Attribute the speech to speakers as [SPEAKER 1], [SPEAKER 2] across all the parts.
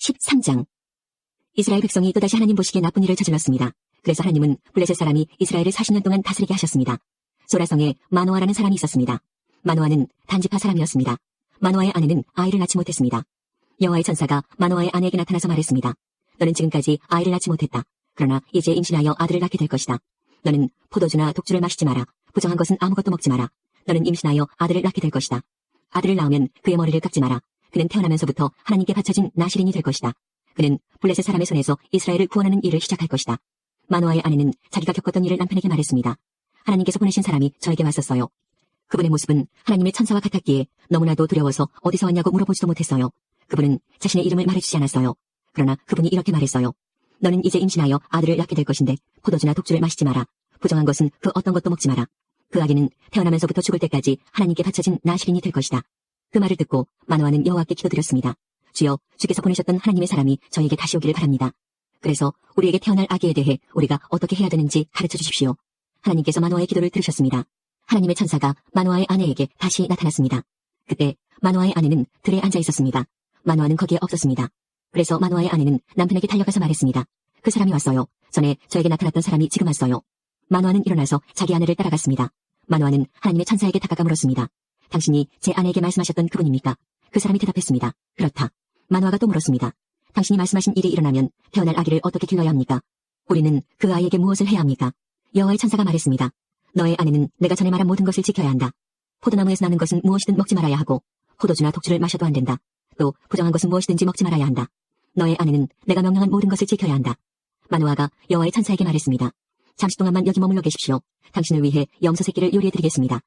[SPEAKER 1] 13장. 이스라엘 백성이 또다시 하나님 보시기에 나쁜 일을 저질렀습니다. 그래서 하나님은 블레셋 사람이 이스라엘을 40년 동안 다스리게 하셨습니다. 소라성에 마노아라는 사람이 있었습니다. 마노아는 단지파 사람이었습니다. 마노아의 아내는 아이를 낳지 못했습니다. 여호와의 천사가 마노아의 아내에게 나타나서 말했습니다. 너는 지금까지 아이를 낳지 못했다. 그러나 이제 임신하여 아들을 낳게 될 것이다. 너는 포도주나 독주를 마시지 마라. 부정한 것은 아무것도 먹지 마라. 너는 임신하여 아들을 낳게 될 것이다. 아들을 낳으면 그의 머리를 깎지 마라. 그는 태어나면서부터 하나님께 바쳐진 나실인이 될 것이다. 그는 블레셋 사람의 손에서 이스라엘을 구원하는 일을 시작할 것이다. 마노아의 아내는 자기가 겪었던 일을 남편에게 말했습니다. 하나님께서 보내신 사람이 저에게 왔었어요. 그분의 모습은 하나님의 천사와 같았기에 너무나도 두려워서 어디서 왔냐고 물어보지도 못했어요. 그분은 자신의 이름을 말해주지 않았어요. 그러나 그분이 이렇게 말했어요. 너는 이제 임신하여 아들을 낳게 될 것인데 포도주나 독주를 마시지 마라. 부정한 것은 그 어떤 것도 먹지 마라. 그 아기는 태어나면서부터 죽을 때까지 하나님께 바쳐진 나실인이 될 것이다. 그 말을 듣고 마노아는 여호와께 기도드렸습니다. 주여, 주께서 보내셨던 하나님의 사람이 저에게 다시 오기를 바랍니다. 그래서 우리에게 태어날 아기에 대해 우리가 어떻게 해야 되는지 가르쳐 주십시오. 하나님께서 마노아의 기도를 들으셨습니다. 하나님의 천사가 마노아의 아내에게 다시 나타났습니다. 그때 마노아의 아내는 들에 앉아 있었습니다. 마노아는 거기에 없었습니다. 그래서 마노아의 아내는 남편에게 달려가서 말했습니다. 그 사람이 왔어요. 전에 저에게 나타났던 사람이 지금 왔어요. 마노아는 일어나서 자기 아내를 따라갔습니다. 마노아는 하나님의 천사에게 다가가 물었습니다. 당신이 제 아내에게 말씀하셨던 그분입니까? 그 사람이 대답했습니다. 그렇다. 마노아가 또 물었습니다. 당신이 말씀하신 일이 일어나면 태어날 아기를 어떻게 길러야 합니까? 우리는 그 아이에게 무엇을 해야 합니까? 여호와의 천사가 말했습니다. 너의 아내는 내가 전에 말한 모든 것을 지켜야 한다. 포도나무에서 나는 것은 무엇이든 먹지 말아야 하고 포도주나 독주를 마셔도 안 된다. 또 부정한 것은 무엇이든지 먹지 말아야 한다. 너의 아내는 내가 명령한 모든 것을 지켜야 한다. 마노아가 여호와의 천사에게 말했습니다. 잠시 동안만 여기 머물러 계십시오. 당신을 위해 염소 새끼를 요리해드리겠습니다.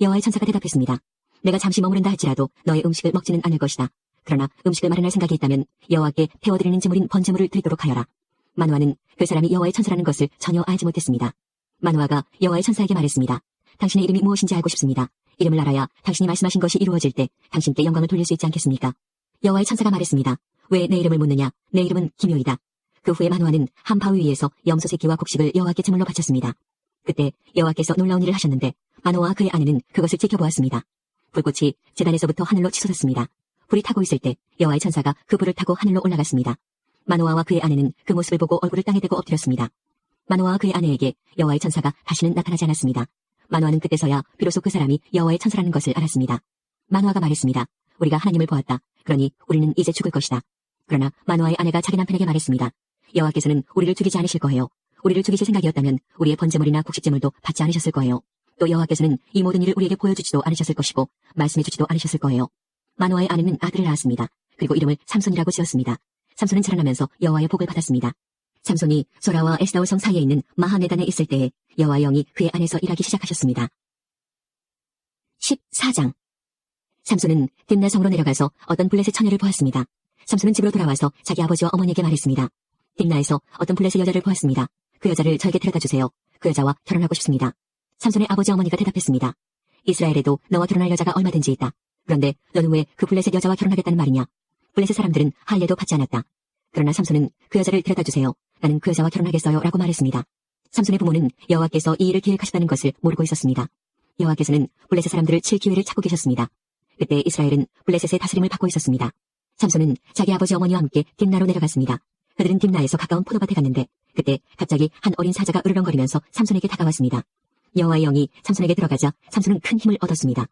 [SPEAKER 1] 여호와의 천사가 대답했습니다. 내가 잠시 머무른다 할지라도 너의 음식을 먹지는 않을 것이다. 그러나 음식을 마련할 생각이 있다면 여호와께 태워드리는 제물인 번제물을 드리도록 하여라. 마노아는 그 사람이 여호와의 천사라는 것을 전혀 알지 못했습니다. 마노아가 여호와의 천사에게 말했습니다. 당신의 이름이 무엇인지 알고 싶습니다. 이름을 알아야 당신이 말씀하신 것이 이루어질 때 당신께 영광을 돌릴 수 있지 않겠습니까? 여호와의 천사가 말했습니다. 왜 내 이름을 묻느냐? 내 이름은 기묘이다. 그 후에 마노아는 한 바위 위에서 염소 새끼와 곡식을 여호와께 제물로 바쳤습니다. 그때 여호와께서 놀라운 일을 하셨는데 마노아와 그의 아내는 그것을 지켜보았습니다. 불꽃이 제단에서부터 하늘로 치솟았습니다. 불이 타고 있을 때 여호와의 천사가 그 불을 타고 하늘로 올라갔습니다. 마노아와 그의 아내는 그 모습을 보고 얼굴을 땅에 대고 엎드렸습니다. 마노아와 그의 아내에게 여호와의 천사가 다시는 나타나지 않았습니다. 마노아는 그때서야 비로소 그 사람이 여호와의 천사라는 것을 알았습니다. 마노아가 말했습니다. 우리가 하나님을 보았다. 그러니 우리는 이제 죽을 것이다. 그러나 마노아의 아내가 자기 남편에게 말했습니다. 여호와께서는 우리를 죽이지 않으실 거예요. 우리를 죽이실 생각이었다면 우리의 번제물이나 곡식제물도 받지 않으셨을 거예요. 또 여호와께서는 이 모든 일을 우리에게 보여주지도 않으셨을 것이고 말씀해주지도 않으셨을 거예요. 마노아의 아내는 아들을 낳았습니다. 그리고 이름을 삼손이라고 지었습니다. 삼손은 자라나면서 여호와의 복을 받았습니다. 삼손이 소라와 에스다올 성 사이에 있는 마하네단에 있을 때에 여호와의 영이 그의 안에서 일하기 시작하셨습니다. 14장. 삼손은 딥나 성으로 내려가서 어떤 블레셋 처녀를 보았습니다. 삼손은 집으로 돌아와서 자기 아버지와 어머니에게 말했습니다. 딥나에서 어떤 블레셋 여자를 보았습니다. 그 여자를 저에게 데려다 주세요. 그 여자와 결혼하고 싶습니다. 삼손의 아버지 어머니가 대답했습니다. 이스라엘에도 너와 결혼할 여자가 얼마든지 있다. 그런데 너는 왜 그 블레셋 여자와 결혼하겠다는 말이냐? 블레셋 사람들은 할례도 받지 않았다. 그러나 삼손은 그 여자를 데려다 주세요. 나는 그 여자와 결혼하겠어요. 라고 말했습니다. 삼손의 부모는 여호와께서 이 일을 계획하셨다는 것을 모르고 있었습니다. 여호와께서는 블레셋 사람들을 칠 기회를 찾고 계셨습니다. 그때 이스라엘은 블레셋의 다스림을 받고 있었습니다. 삼손은 자기 아버지 어머니와 함께 딥나로 내려갔습니다. 그들은 딥나에서 가까운 포도밭에 갔는데 그때 갑자기 한 어린 사자가 으르렁거리면서 삼손에게 다가왔습니다. 여호와의 영이 삼손에게 들어가자 삼손은 큰 힘을 얻었습니다.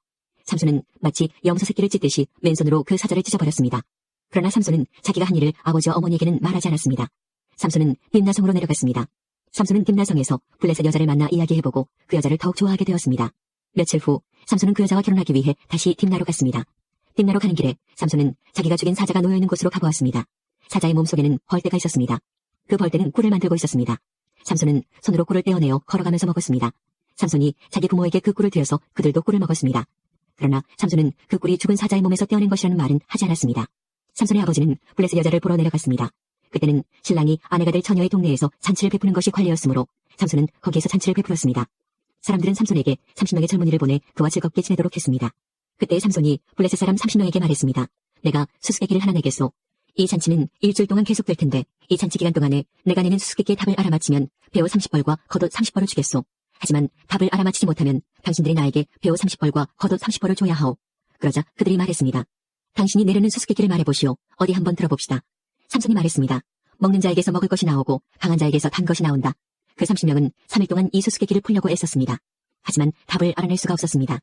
[SPEAKER 1] 삼손은 마치 염소 새끼를 찢듯이 맨손으로 그 사자를 찢어버렸습니다. 그러나 삼손은 자기가 한 일을 아버지와 어머니에게는 말하지 않았습니다. 삼손은 딥나성으로 내려갔습니다. 삼손은 딥나성에서 블레셋 여자를 만나 이야기해보고 그 여자를 더욱 좋아하게 되었습니다. 며칠 후 삼손은 그 여자와 결혼하기 위해 다시 딥나로 갔습니다. 딥나로 가는 길에 삼손은 자기가 죽인 사자가 놓여있는 곳으로 가보았습니다. 사자의 몸속에는 벌떼가 있었습니다. 그 벌떼는 꿀을 만들고 있었습니다. 삼손은 손으로 꿀을 떼어내어 걸어가면서 먹었습니다. 삼손이 자기 부모에게 그 꿀을 드려서 그들도 꿀을 먹었습니다. 그러나 삼손은 그 꿀이 죽은 사자의 몸에서 떼어낸 것이라는 말은 하지 않았습니다. 삼손의 아버지는 블레셋 여자를 보러 내려갔습니다. 그때는 신랑이 아내가 될 처녀의 동네에서 잔치를 베푸는 것이 관례였으므로 삼손은 거기에서 잔치를 베풀었습니다. 사람들은 삼손에게 30명의 젊은이를 보내 그와 즐겁게 지내도록 했습니다. 그때 삼손이 블레셋 사람 30명에게 말했습니다. 내가 수수께끼를 하나 내겠소. 이 잔치는 일주일 동안 계속될 텐데 이 잔치 기간 동안에 내가 내는 수수께끼의 답을 알아맞히면 배우 30벌과 겉옷 30벌을 주겠소. 하지만 답을 알아맞히지 못하면 당신들이 나에게 배우 30벌과 겉옷 30벌을 줘야 하오. 그러자 그들이 말했습니다. 당신이 내려는 수수께끼를 말해보시오. 어디 한번 들어봅시다. 삼손이 말했습니다. 먹는 자에게서 먹을 것이 나오고 강한 자에게서 단 것이 나온다. 그 30명은 3일 동안 이 수수께끼를 풀려고 애썼습니다. 하지만 답을 알아낼 수가 없었습니다.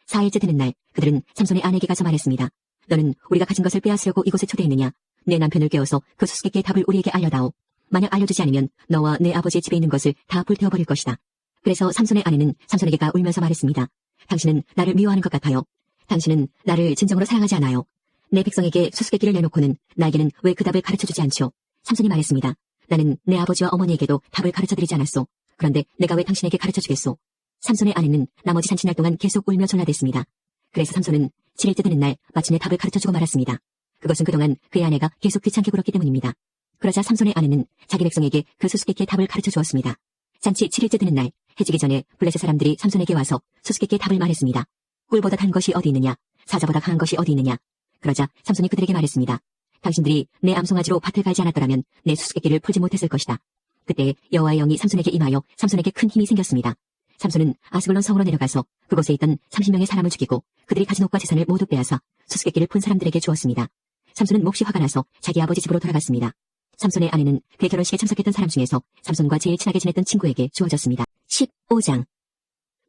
[SPEAKER 1] 4일째 되는 날 그들은 삼손의 아내에게 가서 말했습니다. 너는 우리가 가진 것을 빼앗으려고 이곳에 초대했느냐? 내 남편을 깨워서 그 수수께끼의 답을 우리에게 알려다오. 만약 알려주지 않으면 너와 내 아버지의 집에 있는 것을 다 불태워버릴 것이다. 그래서 삼손의 아내는 삼손에게가 울면서 말했습니다. 당신은 나를 미워하는 것 같아요. 당신은 나를 진정으로 사랑하지 않아요. 내 백성에게 수수께끼를 내놓고는 나에게는 왜 그 답을 가르쳐주지 않죠? 삼손이 말했습니다. 나는 내 아버지와 어머니에게도 답을 가르쳐드리지 않았소. 그런데 내가 왜 당신에게 가르쳐주겠소? 삼손의 아내는 나머지 잔치날 동안 계속 울며 졸라댔습니다. 그래서 삼손은 7일째 되는 날 마침내 답을 가르쳐주고 말았습니다. 그것은 그동안 그의 아내가 계속 귀찮게 굴었기 때문입니다. 그러자 삼손의 아내는 자기 백성에게 그 수수께끼의 답을 가르쳐 주었습니다. 잔치 7일째 되는 날 해지기 전에 블레셋 사람들이 삼손에게 와서 수수께끼의 답을 말했습니다. 꿀보다 단 것이 어디 있느냐? 사자보다 강한 것이 어디 있느냐? 그러자 삼손이 그들에게 말했습니다. 당신들이 내 암송아지로 밭을 갈지 않았더라면 내 수수께끼를 풀지 못했을 것이다. 그때 여호와의 영이 삼손에게 임하여 삼손에게 큰 힘이 생겼습니다. 삼손은 아스글론 성으로 내려가서 그곳에 있던 30명의 사람을 죽이고 그들이 가진 옷과 재산을 모두 빼앗아 수수께끼를 푼 사람들에게 주었습니다. 삼손은 몹시 화가 나서 자기 아버지 집으로 돌아갔습니다. 삼손의 아내는 그의 결혼식에 참석했던 사람 중에서 삼손과 제일 친하게 지냈던 친구에게 주어졌습니다. 15장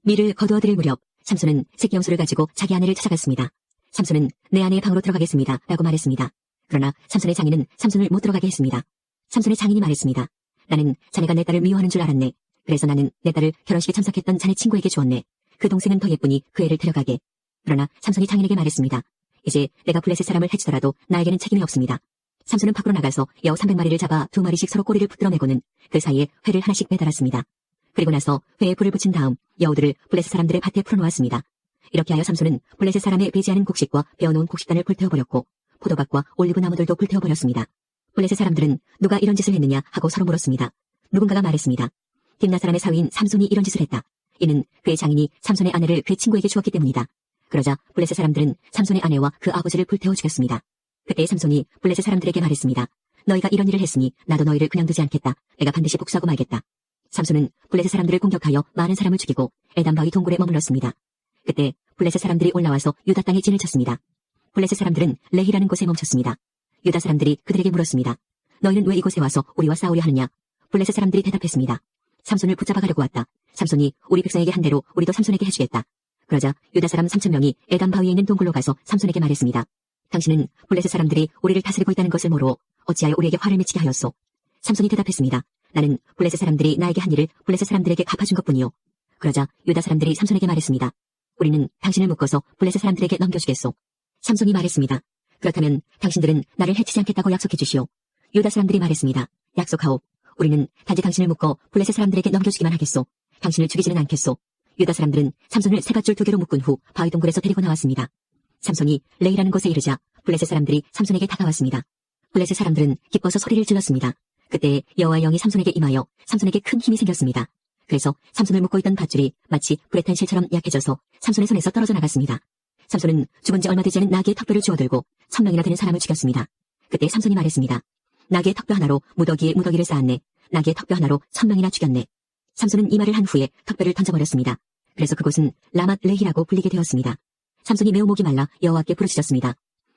[SPEAKER 1] 밀을 거두어들일 무렵 삼손은 새끼염소를 가지고 자기 아내를 찾아갔습니다. 삼손은 내 아내의 방으로 들어가겠습니다 라고 말했습니다. 그러나 삼손의 장인은 삼손을 못 들어가게 했습니다. 삼손의 장인이 말했습니다. 나는 자네가 내 딸을 미워하는 줄 알았네. 그래서 나는 내 딸을 결혼식에 참석했던 자네 친구에게 주었네. 그 동생은 더 예쁘니 그 애를 데려가게. 그러나 삼손이 장인에게 말했습니다. 이제 내가 블레셋 사람을 해치더라도 나에게는 책임이 없습니다. 삼손은 밖으로 나가서 여우 300마리를 잡아 2마리씩 서로 꼬리를 붙들어 매고는 그 사이에 회를 하나씩 매달았습니다. 그리고 나서 회에 불을 붙인 다음 여우들을 블레셋 사람들의 밭에 풀어놓았습니다. 이렇게 하여 삼손은 블레셋 사람의 배제하는 곡식과 베어놓은 곡식단을 불태워버렸고 포도밭과 올리브 나무들도 불태워버렸습니다. 블레셋 사람들은 누가 이런 짓을 했느냐 하고 서로 물었습니다. 누군가가 말했습니다. 딥나 사람의 사위인 삼손이 이런 짓을 했다. 이는 그의 장인이 삼손의 아내를 그의 친구에게 주었기 때문이다. 그러자 블레셋 사람들은 삼손의 아내와 그 아버지를 불태워 죽였습니다. 그때 삼손이 블레셋 사람들에게 말했습니다. 너희가 이런 일을 했으니 나도 너희를 그냥 두지 않겠다. 내가 반드시 복수하고 말겠다. 삼손은 블레셋 사람들을 공격하여 많은 사람을 죽이고 에담 바위 동굴에 머물렀습니다. 그때 블레셋 사람들이 올라와서 유다 땅에 진을 쳤습니다. 블레셋 사람들은 레히라는 곳에 멈췄습니다. 유다 사람들이 그들에게 물었습니다. 너희는 왜 이곳에 와서 우리와 싸우려 하느냐? 블레셋 사람들이 대답했습니다. 삼손을 붙잡아 가려고 왔다. 삼손이 우리 백성에게 한 대로 우리도 삼손에게 해주겠다. 그러자 유다 사람 3,000명이 에담 바위에 있는 동굴로 가서 삼손에게 말했습니다. 당신은 블레셋 사람들이 우리를 다스리고 있다는 것을 모르고 어찌하여 우리에게 화를 맺히게 하였소? 삼손이 대답했습니다. 나는 블레셋 사람들이 나에게 한 일을 블레셋 사람들에게 갚아준 것뿐이요. 그러자 유다 사람들이 삼손에게 말했습니다. 우리는 당신을 묶어서 블레셋 사람들에게 넘겨주겠소. 삼손이 말했습니다. 그렇다면 당신들은 나를 해치지 않겠다고 약속해 주시오. 유다 사람들이 말했습니다. 약속하오. 우리는 단지 당신을 묶어 블레셋 사람들에게 넘겨주기만 하겠소. 당신을 죽이지는 않겠소. 유다 사람들은 삼손을 세 밧줄 2개로 묶은 후 바위 동굴에서 데리고 나왔습니다. 삼손이 레이라는 곳에 이르자 블레셋 사람들이 삼손에게 다가왔습니다. 블레셋 사람들은 기뻐서 소리를 질렀습니다. 그때 여호와의 영이 삼손에게 임하여 삼손에게 큰 힘이 생겼습니다. 그래서 삼손을 묶고 있던 밧줄이 마치 불에 탄 실처럼 약해져서 삼손의 손에서 떨어져 나갔습니다. 삼손은 죽은 지 얼마 되지 않은 나귀의 턱뼈를 주워들고 1,000명이나 되는 사람을 죽였습니다. 그때 삼손이 말했습니다. 나귀의 턱뼈 하나로 무더기에 무더기를 쌓았네. 나귀의 턱뼈 하나로 1,000명이나 죽였네. 삼손은 이 말을 한 후에 턱뼈를 던져버렸습니다. 그래서 그곳은 라맛 레히라고 불리게 되었습니다. 삼손이 매우 목이 말라 여호와께 부르짖었습니다.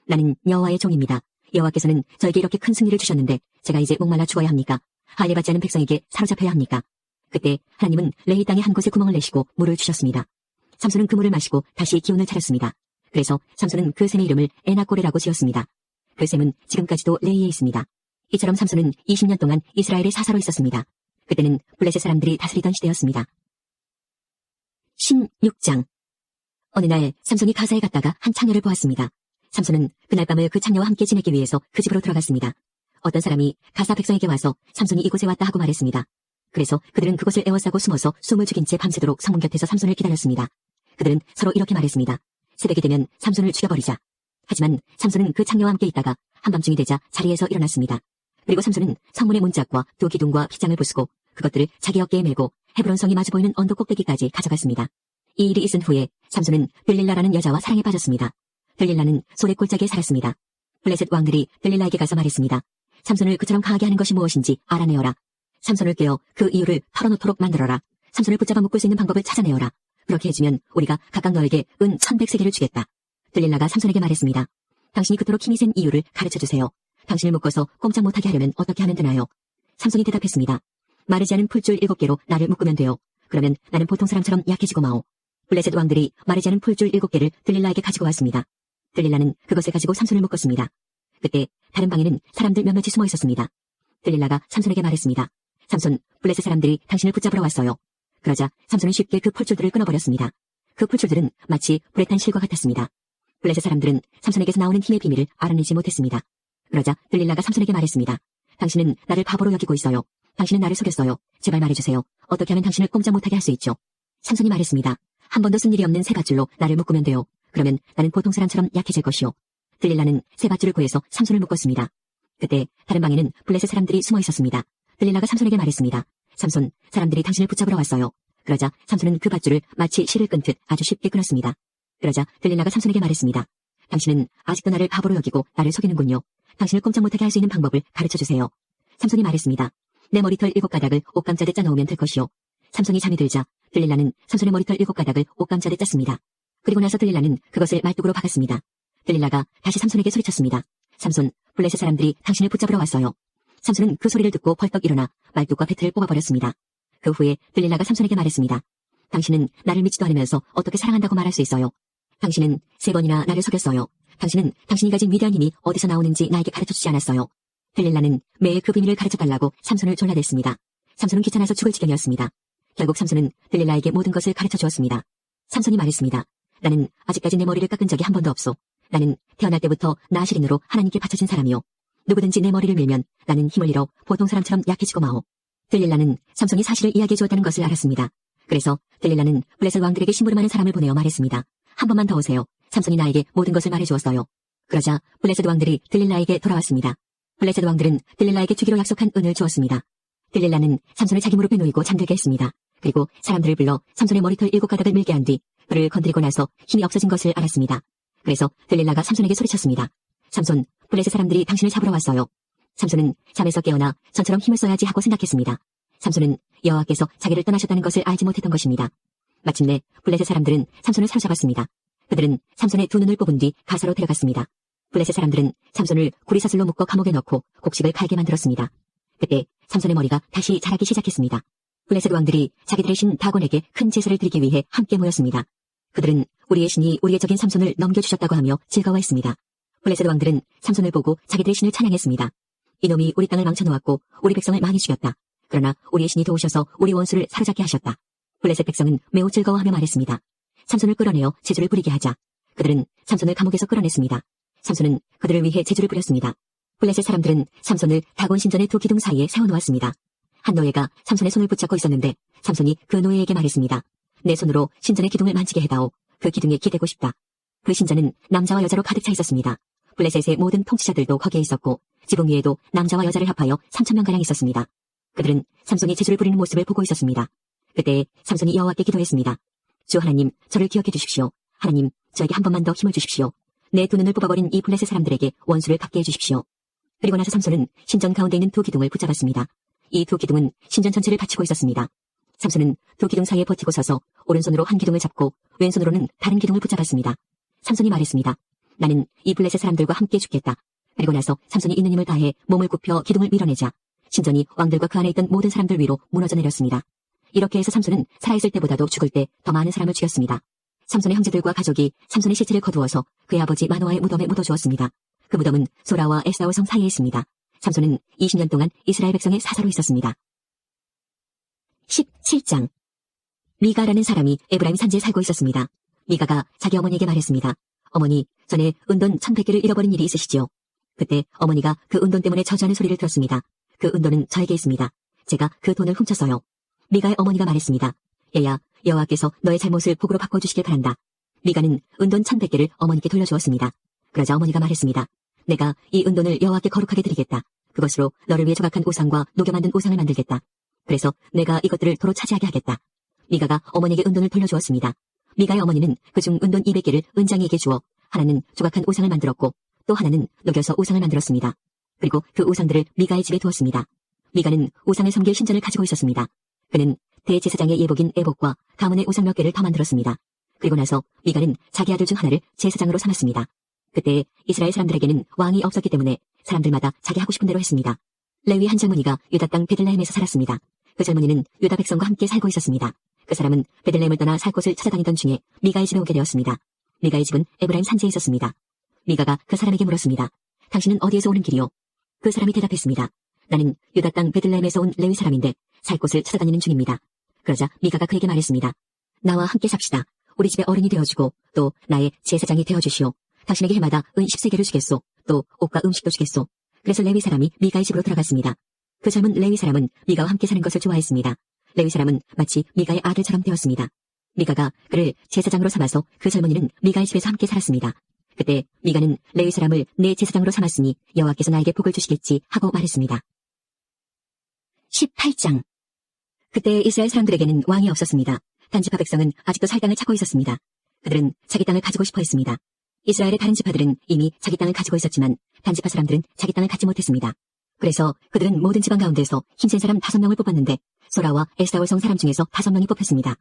[SPEAKER 1] 나는 여호와의 종입니다. 여호와께서는 저에게 이렇게 큰 승리를 주셨는데 제가 이제 목말라 죽어야 합니까? 할례받지 않은 백성에게 사로잡혀야 합니까? 그때 하나님은 레히 땅에 한 곳에 구멍을 내시고 물을 주셨습니다. 삼손은 그 물을 마시고 다시 기운을 차렸습니다. 그래서 삼손은 그 샘의 이름을 에나꼬레라고 지었습니다. 그 샘은 지금까지도 레히에 있습니다. 이처럼 삼손은 20년 동안 이스라엘의 사사로 있었습니다. 그때는 블레셋 사람들이 다스리던 시대였습니다. 16장 어느 날 삼손이 가사에 갔다가 한 창녀를 보았습니다. 삼손은 그날 밤을 그 창녀와 함께 지내기 위해서 그 집으로 들어갔습니다. 어떤 사람이 가사 백성에게 와서 삼손이 이곳에 왔다 하고 말했습니다. 그래서 그들은 그곳을 에워싸고 숨어서 숨을 죽인 채 밤새도록 성문 곁에서 삼손을 기다렸습니다. 그들은 서로 이렇게 말했습니다. 새벽이 되면 삼손을 죽여버리자. 하지만 삼손은 그 창녀와 함께 있다가 한밤중이 되자 자리에서 일어났습니다. 그리고 삼손은 성문의 문짝과 두 기둥과 빗장을 부수고 그것들을 자기 어깨에 메고 헤브론 성이 마주 보이는 언덕 꼭대기까지 가져갔습니다. 이 일이 있은 후에 삼손은 들릴라라는 여자와 사랑에 빠졌습니다. 들릴라는 소래 골짜기에 살았습니다. 블레셋 왕들이 들릴라에게 가서 말했습니다. 삼손을 그처럼 강하게 하는 것이 무엇인지 알아내어라. 삼손을 깨어 그 이유를 털어놓도록 만들어라. 삼손을 붙잡아 묶을 수 있는 방법을 찾아내어라. 그렇게 해주면 우리가 각각 너에게 은 1,100세겔을 주겠다. 들릴라가 삼손에게 말했습니다. 당신이 그토록 힘이 센 이유를 가르쳐주세요. 당신을 묶어서 꼼짝 못하게 하려면 어떻게 하면 되나요? 삼손이 대답했습니다. 마르지 않은 풀줄 7개로 나를 묶으면 돼요. 그러면 나는 보통 사람처럼 약해지고 마오. 블레셋 왕들이 마르지 않은 풀줄 7개를 들릴라에게 가지고 왔습니다. 들릴라는 그것을 가지고 삼손을 묶었습니다. 그때 다른 방에는 사람들 몇몇이 숨어 있었습니다. 들릴라가 삼손에게 말했습니다. 삼손, 블레셋 사람들이 당신을 붙잡으러 왔어요. 그러자 삼손은 쉽게 그 풀줄들을 끊어버렸습니다. 그 풀줄들은 마치 불에 탄 실과 같았습니다. 블레셋 사람들은 삼손에게서 나오는 힘의 비밀을 알아내지 못했습니다. 그러자 들릴라가 삼손에게 말했습니다. 당신은 나를 바보로 여기고 있어요. 당신은 나를 속였어요. 제발 말해주세요. 어떻게 하면 당신을 꼼짝 못하게 할 수 있죠? 삼손이 말했습니다. 한 번도 쓴 일이 없는 새 밧줄로 나를 묶으면 돼요. 그러면 나는 보통 사람처럼 약해질 것이요. 들릴라는 새 밧줄을 구해서 삼손을 묶었습니다. 그때 다른 방에는 블레셋 사람들이 숨어 있었습니다. 들릴라가 삼손에게 말했습니다. 삼손, 사람들이 당신을 붙잡으러 왔어요. 그러자 삼손은 그 밧줄을 마치 실을 끊듯 아주 쉽게 끊었습니다. 그러자 들릴라가 삼손에게 말했습니다. 당신은 아직도 나를 바보로 여기고 나를 속이는군요. 당신을 꼼짝 못하게 할 수 있는 방법을 가르쳐주세요. 삼손이 말했습니다. 내 머리털 7가닥을 옷감자대 짜놓으면 될 것이요. 삼손이 잠이 들자 들릴라는 삼손의 머리털 7가닥을 옷감자대 짰습니다. 그리고 나서 들릴라는 그것을 말뚝으로 박았습니다. 들릴라가 다시 삼손에게 소리쳤습니다. 삼손, 블레셋 사람들이 당신을 붙잡으러 왔어요. 삼손은 그 소리를 듣고 벌떡 일어나 말뚝과 배틀을 뽑아버렸습니다. 그 후에 들릴라가 삼손에게 말했습니다. 당신은 나를 믿지도 않으면서 어떻게 사랑한다고 말할 수 있어요? 당신은 3번이나 나를 속였어요. 당신은 당신이 가진 위대한 힘이 어디서 나오는지 나에게 가르쳐주지 않았어요. 들릴라는 매일 그 비밀을 가르쳐달라고 삼손을 졸라댔습니다. 삼손은 귀찮아서 죽을 지경이었습니다. 결국 삼손은 들릴라에게 모든 것을 가르쳐주었습니다. 삼손이 말했습니다. 나는 아직까지 내 머리를 깎은 적이 한 번도 없소. 나는 태어날 때부터 나시린으로 하나님께 바쳐진 사람이요. 누구든지 내 머리를 밀면 나는 힘을 잃어 보통 사람처럼 약해지고 마오. 들릴라는 삼손이 사실을 이야기해 주었다는 것을 알았습니다. 그래서 들릴라는 블레셋 왕들에게 심부름하는 사람을 보내어 말했습니다. 한 번만 더 오세요. 삼손이 나에게 모든 것을 말해주었어요. 그러자 블레셋 왕들이 들릴라에게 돌아왔습니다. 블레셋 왕들은 들릴라에게 주기로 약속한 은을 주었습니다. 들릴라는 삼손을 자기 무릎에 놓이고 잠들게 했습니다. 그리고 사람들을 불러 삼손의 머리털 7가닥을 밀게 한 뒤 그를 건드리고 나서 힘이 없어진 것을 알았습니다. 그래서 들릴라가 삼손에게 소리쳤습니다. 삼손, 블레셋 사람들이 당신을 잡으러 왔어요. 삼손은 잠에서 깨어나 전처럼 힘을 써야지 하고 생각했습니다. 삼손은 여호와께서 자기를 떠나셨다는 것을 알지 못했던 것입니다. 마침내 블레셋 사람들은 삼손을 사로잡았습니다. 그들은 삼손의 2눈을 뽑은 뒤 가사로 데려갔습니다. 블레셋 사람들은 삼손을 구리사슬로 묶어 감옥에 넣고 곡식을 갈게 만들었습니다. 그때 삼손의 머리가 다시 자라기 시작했습니다. 블레셋 왕들이 자기들의 신 다곤에게 큰 제사를 드리기 위해 함께 모였습니다. 그들은 우리의 신이 우리의 적인 삼손을 넘겨주셨다고 하며 즐거워했습니다. 블레셋 왕들은 삼손을 보고 자기들의 신을 찬양했습니다. 이놈이 우리 땅을 망쳐놓았고 우리 백성을 많이 죽였다. 그러나 우리의 신이 도우셔서 우리 원수를 사로잡게 하셨다. 블레셋 백성은 매우 즐거워하며 말했습니다. 삼손을 끌어내어 제주를 부리게 하자. 그들은 삼손을 감옥에서 끌어냈습니다. 삼손은 그들을 위해 제주를 부렸습니다. 블레셋 사람들은 삼손을 다곤 신전의 2 기둥 사이에 세워놓았습니다. 한 노예가 삼손의 손을 붙잡고 있었는데 삼손이 그 노예에게 말했습니다. 내 손으로 신전의 기둥을 만지게 해다오. 그 기둥에 기대고 싶다. 그 신전은 남자와 여자로 가득 차 있었습니다. 블레셋의 모든 통치자들도 거기에 있었고 지붕 위에도 남자와 여자를 합하여 3,000명가량 있었습니다. 그들은 삼손이 제주를 부리는 모습을 보고 있었습니다. 그때 삼손이 여호와께 기도했습니다. 주 하나님, 저를 기억해 주십시오. 하나님, 저에게 한 번만 더 힘을 주십시오. 내 2눈을 뽑아버린 이 블레셋 사람들에게 원수를 받게 해주십시오. 그리고 나서 삼손은 신전 가운데 있는 2 기둥을 붙잡았습니다. 이 2 기둥은 신전 전체를 받치고 있었습니다. 삼손은 2 기둥 사이에 버티고 서서 오른손으로 한 기둥을 잡고 왼손으로는 다른 기둥을 붙잡았습니다. 삼손이 말했습니다. 나는 이 블레셋 사람들과 함께 죽겠다. 그리고 나서 삼손이 있는 힘을 다해 몸을 굽혀 기둥을 밀어내자 신전이 왕들과 그 안에 있던 모든 사람들 위로 무너져 내렸습니다. 이렇게 해서 삼손은 살아있을 때보다도 죽을 때 더 많은 사람을 죽였습니다. 삼손의 형제들과 가족이 삼손의 시체를 거두어서 그의 아버지 마노아의 무덤에 묻어주었습니다. 그 무덤은 소라와 에스다오 성 사이에 있습니다. 삼손은 20년 동안 이스라엘 백성의 사사로 있었습니다. 17장 미가라는 사람이 에브라임 산지에 살고 있었습니다. 미가가 자기 어머니에게 말했습니다. 어머니, 전에 은돈 1,100개를 잃어버린 일이 있으시지요. 그때 어머니가 그 은돈 때문에 저주하는 소리를 들었습니다. 그 은돈은 저에게 있습니다. 제가 그 돈을 훔쳤어요. 미가의 어머니가 말했습니다. 얘야, 여호와께서 너의 잘못을 복으로 바꿔주시길 바란다. 미가는 은돈 1,100개를 어머니께 돌려주었습니다. 그러자 어머니가 말했습니다. 내가 이 은돈을 여호와께 거룩하게 드리겠다. 그것으로 너를 위해 조각한 우상과 녹여 만든 우상을 만들겠다. 그래서 내가 이것들을 도로 차지하게 하겠다. 미가가 어머니에게 은돈을 돌려주었습니다. 미가의 어머니는 그중 은돈 200개를 은장이에게 주어 하나는 조각한 우상을 만들었고 또 하나는 녹여서 우상을 만들었습니다. 그리고 그 우상들을 미가의 집에 두었습니다. 미가는 우상을 섬길 신전을 가지고 있었습니다. 그는 대제사장의 예복인 에복과 가문의 우상 몇 개를 더 만들었습니다. 그리고 나서 미가는 자기 아들 중 하나를 제사장으로 삼았습니다. 그때 이스라엘 사람들에게는 왕이 없었기 때문에 사람들마다 자기 하고 싶은 대로 했습니다. 레위 한 젊은이가 유다 땅 베들레헴에서 살았습니다. 그 젊은이는 유다 백성과 함께 살고 있었습니다. 그 사람은 베들레헴을 떠나 살 곳을 찾아다니던 중에 미가의 집에 오게 되었습니다. 미가의 집은 에브라임 산지에 있었습니다. 미가가 그 사람에게 물었습니다. 당신은 어디에서 오는 길이요? 그 사람이 대답했습니다. 나는 유다 땅 베들레헴에서 온 레위 사람인데 살 곳을 찾아다니는 중입니다. 그러자 미가가 그에게 말했습니다. 나와 함께 삽시다. 우리 집에 어른이 되어주고 또 나의 제사장이 되어주시오. 당신에게 해마다 은 10세계를 주겠소. 또 옷과 음식도 주겠소. 그래서 레위 사람이 미가의 집으로 들어갔습니다. 그 젊은 레위 사람은 미가와 함께 사는 것을 좋아했습니다. 레위 사람은 마치 미가의 아들처럼 되었습니다. 미가가 그를 제사장으로 삼아서 그 젊은이는 미가의 집에서 함께 살았습니다. 그때 미가는 레위 사람을 내 제사장으로 삼았으니 여호와께서 나에게 복을 주시겠지 하고 말했습니다. 18장. 그때 이스라엘 사람들에게는 왕이 없었습니다. 단지파 백성은 아직도 살 땅을 찾고 있었습니다. 그들은 자기 땅을 가지고 싶어 했습니다. 이스라엘의 다른 지파들은 이미 자기 땅을 가지고 있었지만 단지파 사람들은 자기 땅을 갖지 못했습니다. 그래서 그들은 모든 지방 가운데서 힘센 사람 5명을 뽑았는데 소라와 에스다올 성 사람 중에서 5명이 뽑혔습니다.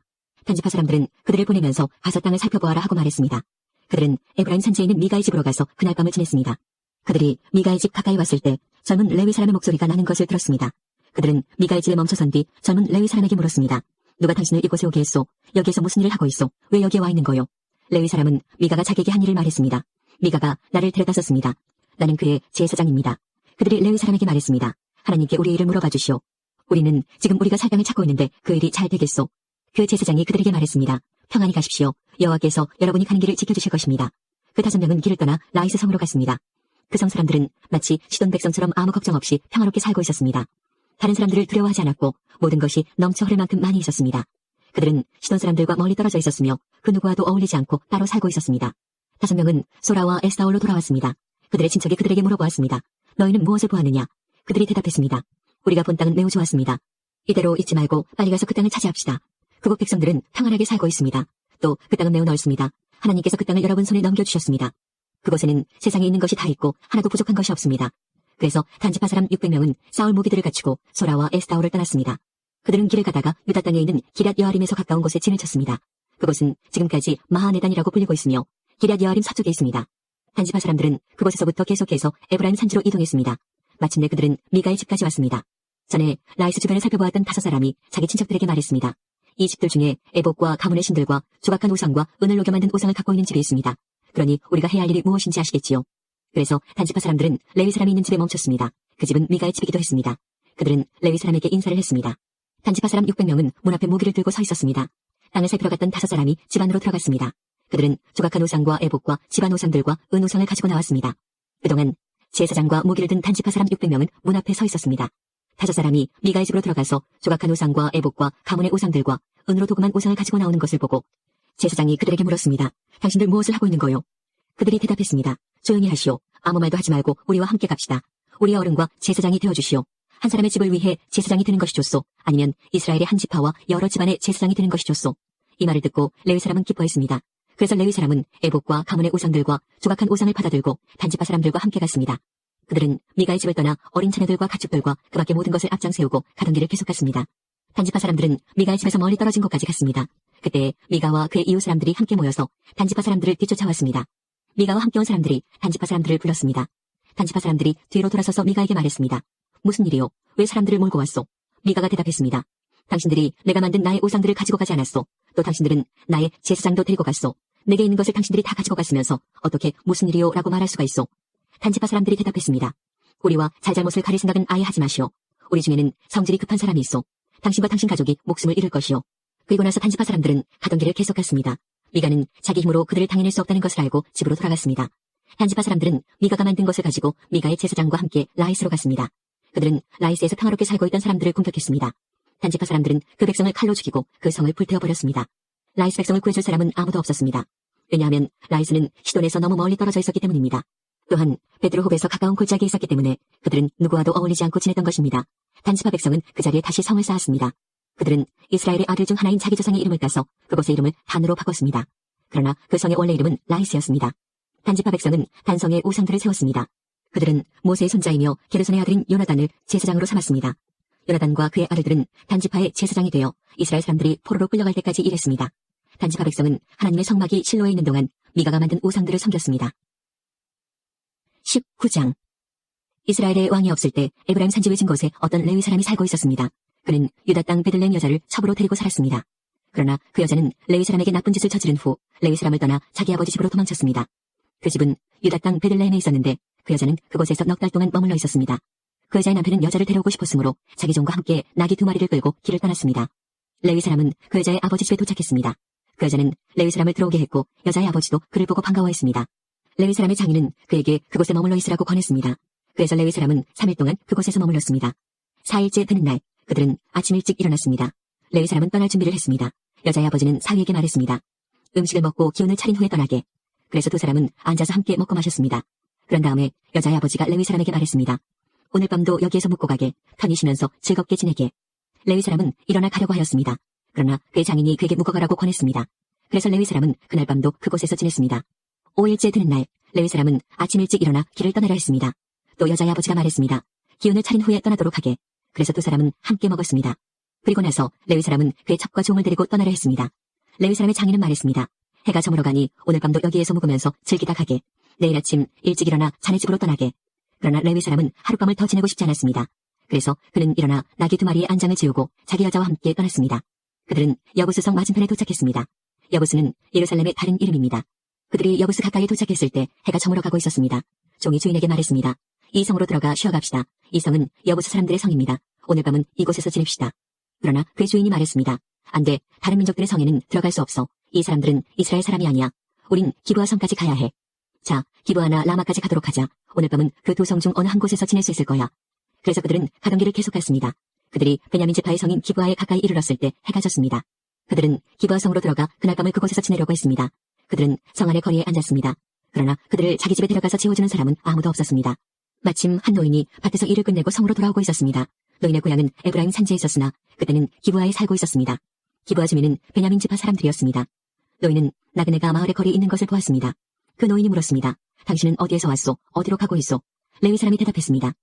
[SPEAKER 1] 단지파 사람들은 그들을 보내면서 가서 땅을 살펴보아라 하고 말했습니다. 그들은 에브라임 산지에 있는 미가의 집으로 가서 그날 밤을 지냈습니다. 그들이 미가의 집 가까이 왔을 때 젊은 레위 사람의 목소리가 나는 것을 들었습니다. 그들은 미가의 집에 멈춰선 뒤 젊은 레위 사람에게 물었습니다. 누가 당신을 이곳에 오게 했소? 여기에서 무슨 일을 하고 있소? 왜 여기에 와 있는 거요? 레위 사람은 미가가 자기에게 한 일을 말했습니다. 미가가 나를 데려다 썼습니다. 나는 그의 제사장입니다. 그들이 레위 사람에게 말했습니다. 하나님께 우리의 일을 물어봐 주시오. 우리는 지금 우리가 살 땅을 찾고 있는데 그 일이 잘 되겠소. 그 제사장이 그들에게 말했습니다. 평안히 가십시오. 여호와께서 여러분이 가는 길을 지켜주실 것입니다. 그 5명은 길을 떠나 라이스 성으로 갔습니다. 그 성 사람들은 마치 시돈 백성처럼 아무 걱정 없이 평화롭게 살고 있었습니다. 다른 사람들을 두려워하지 않았고 모든 것이 넘쳐 흐를 만큼 많이 있었습니다. 그들은 시돈 사람들과 멀리 떨어져 있었으며 그 누구와도 어울리지 않고 따로 살고 있었습니다. 5명은 소라와 에스다올로 돌아왔습니다. 그들의 친척이 그들에게 물어보았습니다. 너희는 무엇을 보았느냐? 그들이 대답했습니다. 우리가 본 땅은 매우 좋았습니다. 이대로 잊지 말고 빨리 가서 그 땅을 차지합시다. 그곳 백성들은 평안하게 살고 있습니다. 또 그 땅은 매우 넓습니다. 하나님께서 그 땅을 여러분 손에 넘겨주셨습니다. 그곳에는 세상에 있는 것이 다 있고 하나도 부족한 것이 없습니다. 그래서 단지파 사람 600명은 싸울 무기들을 갖추고 소라와 에스다올을 떠났습니다. 그들은 길을 가다가 유다 땅에 있는 기럇 여아림에서 가까운 곳에 진을 쳤습니다. 그곳은 지금까지 마하네단이라고 불리고 있으며 기럇 여아림 서쪽에 있습니다. 단지파 사람들은 그곳에서부터 계속해서 에브라임 산지로 이동했습니다. 마침내 그들은 미가의 집까지 왔습니다. 전에 라이스 주변을 살펴보았던 5사람이 자기 친척들에게 말했습니다. 이 집들 중에 에봇과 가문의 신들과 조각한 우상과 은을 녹여 만든 우상을 갖고 있는 집이 있습니다. 그러니 우리가 해야 할 일이 무엇인지 아시겠지요? 그래서 단지파 사람들은 레위 사람이 있는 집에 멈췄습니다. 그 집은 미가의 집이기도 했습니다. 그들은 레위 사람에게 인사를 했습니다. 단지파 사람 600명은 문 앞에 무기를 들고 서 있었습니다. 땅을 살피러 갔던 5사람이 집 안으로 들어갔습니다. 그들은 조각한 우상과 에봇과 집안 우상들과 은 우상을 가지고 나왔습니다. 그동안 제사장과 무기를 든 단지파 사람 600명은 문 앞에 서 있었습니다. 5사람이 미가의 집으로 들어가서 조각한 우상과 에봇과 가문의 우상들과 은으로 도금한 우상을 가지고 나오는 것을 보고 제사장이 그들에게 물었습니다. 당신들 무엇을 하고 있는 거요? 그들이 대답했습니다. 조용히 하시오. 아무 말도 하지 말고 우리와 함께 갑시다. 우리의 어른과 제사장이 되어주시오. 한 사람의 집을 위해 제사장이 되는 것이 좋소. 아니면 이스라엘의 한 지파와 여러 집안의 제사장이 되는 것이 좋소. 이 말을 듣고 레위 사람은 기뻐했습니다. 그래서 레위 사람은 에봇과 가문의 우상들과 조각한 우상을 받아들고 단지파 사람들과 함께 갔습니다. 그들은 미가의 집을 떠나 어린 자녀들과 가축들과 그 밖의 모든 것을 앞장 세우고 가던 길을 계속 갔습니다. 단지파 사람들은 미가의 집에서 멀리 떨어진 곳까지 갔습니다. 그때 미가와 그의 이웃 사람들이 함께 모여서 단지파 사람들을 뒤쫓아왔습니다. 미가와 함께 온 사람들이 단지파 사람들을 불렀습니다. 단지파 사람들이 뒤로 돌아서서 미가에게 말했습니다. 무슨 일이요? 왜 사람들을 몰고 왔소? 미가가 대답했습니다. 당신들이 내가 만든 나의 우상들을 가지고 가지 않았소. 또 당신들은 나의 제사장도 데리고 갔소. 내게 있는 것을 당신들이 다 가지고 갔으면서 어떻게 무슨 일이요? 라고 말할 수가 있소. 단지파 사람들이 대답했습니다. 우리와 잘잘못을 가릴 생각은 아예 하지 마시오. 우리 중에는 성질이 급한 사람이 있소. 당신과 당신 가족이 목숨을 잃을 것이오. 그리고 나서 단지파 사람들은 가던 길을 계속 갔습니다. 미가는 자기 힘으로 그들을 당해낼 수 없다는 것을 알고 집으로 돌아갔습니다. 단지파 사람들은 미가가 만든 것을 가지고 미가의 제사장과 함께 라이스로 갔습니다. 그들은 라이스에서 평화롭게 살고 있던 사람들을 공격했습니다. 단지파 사람들은 그 백성을 칼로 죽이고 그 성을 불태워버렸습니다. 라이스 백성을 구해줄 사람은 아무도 없었습니다. 왜냐하면 라이스는 시돈에서 너무 멀리 떨어져 있었기 때문입니다. 또한 베드로홉에서 가까운 골짜기에 있었기 때문에 그들은 누구와도 어울리지 않고 지냈던 것입니다. 단지파 백성은 그 자리에 다시 성을 쌓았습니다. 그들은 이스라엘의 아들 중 하나인 자기 조상의 이름을 따서 그곳의 이름을 단으로 바꿨습니다. 그러나 그 성의 원래 이름은 라이스였습니다. 단지파 백성은 단성에 우상들을 세웠습니다. 그들은 모세의 손자이며 게르손의 아들인 요나단을 제사장으로 삼았습니다. 요나단과 그의 아들들은 단지파의 제사장이 되어 이스라엘 사람들이 포로로 끌려갈 때까지 일했습니다. 단지파 백성은 하나님의 성막이 실로에 있는 동안 미가가 만든 우상들을 섬겼습니다. 19장. 이스라엘의 왕이 없을 때 에브라임 산지 외진 곳에 어떤 레위 사람이 살고 있었습니다. 그는 유다 땅 베들레헴 여자를 첩으로 데리고 살았습니다. 그러나 그 여자는 레위 사람에게 나쁜 짓을 저지른 후 레위 사람을 떠나 자기 아버지 집으로 도망쳤습니다. 그 집은 유다 땅 베들레헴에 있었는데 그 여자는 그곳에서 넉 달 동안 머물러 있었습니다. 그 여자의 남편은 여자를 데려오고 싶었으므로 자기 종과 함께 나귀 2마리를 끌고 길을 떠났습니다. 레위 사람은 그 여자의 아버지 집에 도착했습니다. 그 여자는 레위 사람을 들어오게 했고 여자의 아버지도 그를 보고 반가워했습니다. 레위 사람의 장인은 그에게 그곳에 머물러 있으라고 권했습니다. 그래서 레위 사람은 3일 동안 그곳에서 머물렀습니다. 4일째 되는 날 그들은 아침 일찍 일어났습니다. 레위 사람은 떠날 준비를 했습니다. 여자의 아버지는 사위에게 말했습니다. 음식을 먹고 기운을 차린 후에 떠나게. 그래서 두 사람은 앉아서 함께 먹고 마셨습니다. 그런 다음에 여자의 아버지가 레위 사람에게 말했습니다. 오늘 밤도 여기에서 묵고 가게. 편히 쉬면서 즐겁게 지내게. 레위 사람은 일어나 가려고 하였습니다. 그러나 그의 장인이 그에게 묵어 가라고 권했습니다. 그래서 레위 사람은 그날 밤도 그곳에서 지냈습니다. 5일째 되는 날 레위 사람은 아침 일찍 일어나 길을 떠나려 했습니다. 또 여자의 아버지가 말했습니다. 기운을 차린 후에 떠나도록 하게. 그래서 두 사람은 함께 먹었습니다. 그리고 나서 레위 사람은 그의 첩과 종을 데리고 떠나려 했습니다. 레위 사람의 장인은 말했습니다. 해가 저물어 가니 오늘 밤도 여기에서 묵으면서 즐기다 가게. 내일 아침 일찍 일어나 자네 집으로 떠나게. 그러나 레위 사람은 하룻밤을 더 지내고 싶지 않았습니다. 그래서 그는 일어나 나귀 2마리의 안장을 지우고 자기 여자와 함께 떠났습니다. 그들은 여부스성 맞은편에 도착했습니다. 여부스는 예루살렘의 다른 이름입니다. 그들이 여부스 가까이 도착했을 때 해가 저물어 가고 있었습니다. 종이 주인에게 말했습니다. 이 성으로 들어가 쉬어갑시다. 이 성은 여부스 사람들의 성입니다. 오늘 밤은 이곳에서 지냅시다. 그러나 그의 주인이 말했습니다. 안 돼. 다른 민족들의 성에는 들어갈 수 없어. 이 사람들은 이스라엘 사람이 아니야. 우린 기브아 성까지 가야 해. 자, 기브아나 라마까지 가도록 하자. 오늘 밤은 그 두 성 중 어느 한 곳에서 지낼 수 있을 거야. 그래서 그들은 가던 길을 계속 갔습니다. 그들이 베냐민 지파의 성인 기브아에 가까이 이르렀을 때 해가 졌습니다. 그들은 기브아 성으로 들어가 그날 밤을 그곳에서 지내려고 했습니다. 그들은 성 안의 거리에 앉았습니다. 그러나 그들을 자기 집에 데려가서 재워주는 사람은 아무도 없었습니다. 마침 한 노인이 밭에서 일을 끝내고 성으로 돌아오고 있었습니다. 노인의 고향은 에브라임 산지에 있었으나 그때는 기브아에 살고 있었습니다. 기브아 주민은 베냐민 지파 사람들이었습니다. 노인은 나그네가 마을의 거리에 있는 것을 보았습니다. 그 노인이 물었습니다. 당신은 어디에서 왔소? 어디로 가고 있소? 레위 사람이 대답했습니다.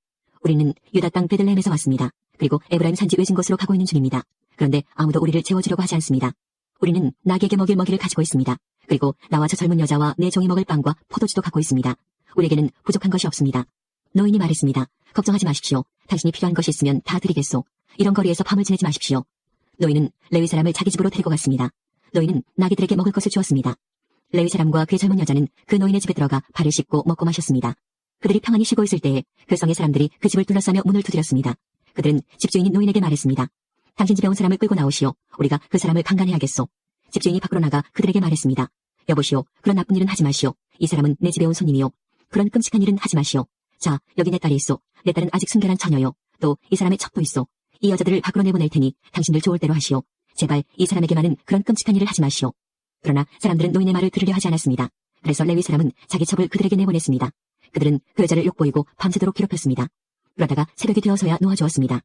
[SPEAKER 1] 우리는 유다 땅 베들레헴에서 왔습니다. 그리고 에브라임 산지 외진 곳으로 가고 있는 중입니다. 그런데 아무도 우리를 재워주려고 하지 않습니다. 우리는 나귀에게 먹일 먹이를 가지고 있습니다. 그리고 나와 저 젊은 여자와 내 종이 먹을 빵과 포도주도 갖고 있습니다. 우리에게는 부족한 것이 없습니다. 노인이 말했습니다. 걱정하지 마십시오. 당신이 필요한 것이 있으면 다 드리겠소. 이런 거리에서 밤을 지내지 마십시오. 노인은 레위 사람을 자기 집으로 데리고 갔습니다. 노인은 나귀들에게 먹을 것을 주었습니다. 레위 사람과 그의 젊은 여자는 그 노인의 집에 들어가 발을 씻고 먹고 마셨습니다. 그들이 평안히 쉬고 있을 때에 그 성의 사람들이 그 집을 둘러싸며 문을 두드렸습니다. 그들은 집주인이 노인에게 말했습니다. 당신 집에 온 사람을 끌고 나오시오. 우리가 그 사람을 강간해야겠소. 집주인이 밖으로 나가 그들에게 말했습니다. 여보시오. 그런 나쁜 일은 하지 마시오. 이 사람은 내 집에 온 손님이요. 그런 끔찍한 일은 하지 마시오. 자, 여기 내 딸이 있소. 내 딸은 아직 순결한 처녀요. 또 이 사람의 첩도 있소. 이 여자들을 밖으로 내보낼 테니 당신들 좋을 대로 하시오. 제발 이 사람에게만은 그런 끔찍한 일을 하지 마시오. 그러나 사람들은 노인의 말을 들으려 하지 않았습니다. 그래서 레위 사람은 자기 첩을 그들에게 내보냈습니다. 그들은 그 여자를 욕보이고 밤새도록 괴롭혔습니다. 그러다가 새벽이 되어서야 놓아주었습니다.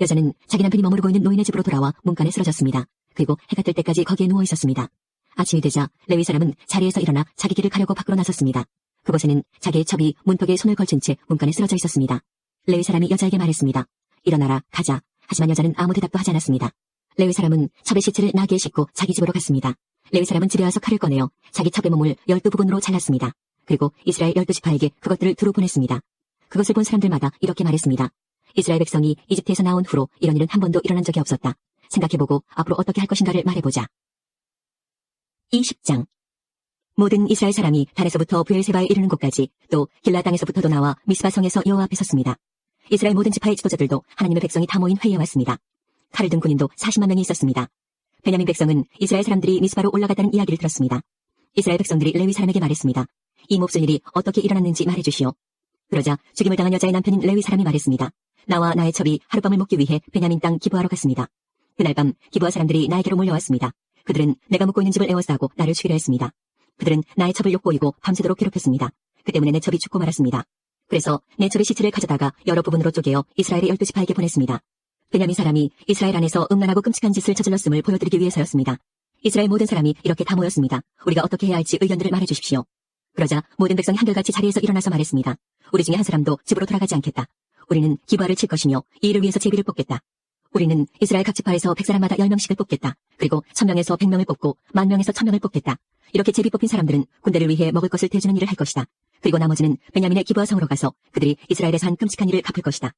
[SPEAKER 1] 여자는 자기 남편이 머무르고 있는 노인의 집으로 돌아와 문간에 쓰러졌습니다. 그리고 해가 뜰 때까지 거기에 누워 있었습니다. 아침이 되자 레위 사람은 자리에서 일어나 자기 길을 가려고 밖으로 나섰습니다. 그곳에는 자기의 첩이 문턱에 손을 걸친 채 문간에 쓰러져 있었습니다. 레위 사람이 여자에게 말했습니다. 일어나라, 가자. 하지만 여자는 아무 대답도 하지 않았습니다. 레위 사람은 첩의 시체를 나귀에 싣고 자기 집으로 갔습니다. 레위 사람은 집에 와서 칼을 꺼내어 자기 첩의 몸을 12부분으로 잘랐습니다. 그리고 이스라엘 12지파에게 그것들을 두루 보냈습니다. 그것을 본 사람들마다 이렇게 말했습니다. 이스라엘 백성이 이집트에서 나온 후로 이런 일은 한 번도 일어난 적이 없었다. 생각해보고 앞으로 어떻게 할 것인가를 말해보자. 20장. 모든 이스라엘 사람이 단에서부터 브엘세바에 이르는 곳까지 또 길라 땅에서부터도 나와 미스바 성에서 여호와 앞에 섰습니다. 이스라엘 모든 지파의 지도자들도 하나님의 백성이 다 모인 회의에 왔습니다. 칼을 든 군인도 40만 명이 있었습니다. 베냐민 백성은 이스라엘 사람들이 미스바로 올라갔다는 이야기를 들었습니다. 이스라엘 백성들이 레위 사람에게 말했습니다. 이 몹쓸 일이 어떻게 일어났는지 말해주시오. 그러자 죽임을 당한 여자의 남편인 레위 사람이 말했습니다. 나와 나의 첩이 하룻밤을 묵기 위해 베냐민 땅 기브아로 갔습니다. 그날 밤 기브아 사람들이 나에게로 몰려왔습니다. 그들은 내가 묵고 있는 집을 에워싸고 나를 죽이려 했습니다. 그들은 나의 첩을 욕보이고 밤새도록 괴롭혔습니다. 그 때문에 내 첩이 죽고 말았습니다. 그래서 내 첩의 시체를 가져다가 여러 부분으로 쪼개어 이스라엘의 12지파에게 보냈습니다. 베냐민 사람이 이스라엘 안에서 음란하고 끔찍한 짓을 저질렀음을 보여드리기 위해서였습니다. 이스라엘 모든 사람이 이렇게 다 모였습니다. 우리가 어떻게 해야 할지 의견들을 말해주십시오. 그러자 모든 백성이 한결같이 자리에서 일어나서 말했습니다. 우리 중에 한 사람도 집으로 돌아가지 않겠다. 우리는 기브아를 칠 것이며 이 일을 위해서 제비를 뽑겠다. 우리는 이스라엘 각 지파에서 100사람마다 10명씩을 뽑겠다. 그리고 1000명에서 100명을 뽑고 10,000명에서 1000명을 뽑겠다. 이렇게 제비 뽑힌 사람들은 군대를 위해 먹을 것을 대주는 일을 할 것이다. 그리고 나머지는 베냐민의 기브아 성으로 가서 그들이 이스라엘에서 한 끔찍한 일을 갚을 것이다.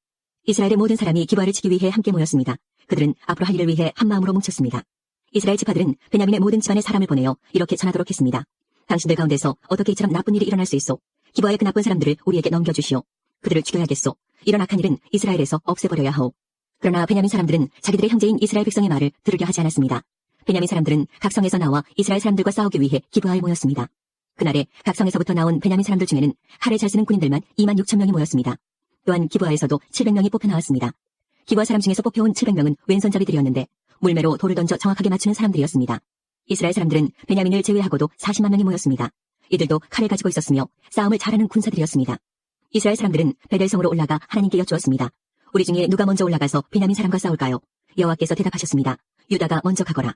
[SPEAKER 1] 이스라엘의 모든 사람이 기브아를 지키기 위해 함께 모였습니다. 그들은 앞으로 할 일을 위해 한 마음으로 뭉쳤습니다. 이스라엘 지파들은 베냐민의 모든 집안의 사람을 보내어 이렇게 전하도록 했습니다. 당신들 가운데서 어떻게 이처럼 나쁜 일이 일어날 수 있소? 기브아의 그 나쁜 사람들을 우리에게 넘겨주시오. 그들을 죽여야겠소. 이런 악한 일은 이스라엘에서 없애버려야 하오. 그러나 베냐민 사람들은 자기들의 형제인 이스라엘 백성의 말을 들으려 하지 않았습니다. 베냐민 사람들은 각 성에서 나와 이스라엘 사람들과 싸우기 위해 기브아에 모였습니다. 그날에 각 성에서부터 나온 베냐민 사람들 중에는 칼을 잘 쓰는 군인들만 26,000명이 모였습니다. 또한 기브아에서도 700명이 뽑혀 나왔습니다. 기브아 사람 중에서 뽑혀온 700명은 왼손잡이들이었는데 물매로 돌을 던져 정확하게 맞추는 사람들이었습니다. 이스라엘 사람들은 베냐민을 제외하고도 40만 명이 모였습니다. 이들도 칼을 가지고 있었으며 싸움을 잘하는 군사들이었습니다. 이스라엘 사람들은 베델성으로 올라가 하나님께 여쭈었습니다. 우리 중에 누가 먼저 올라가서 베냐민 사람과 싸울까요? 여호와께서 대답하셨습니다. 유다가 먼저 가거라.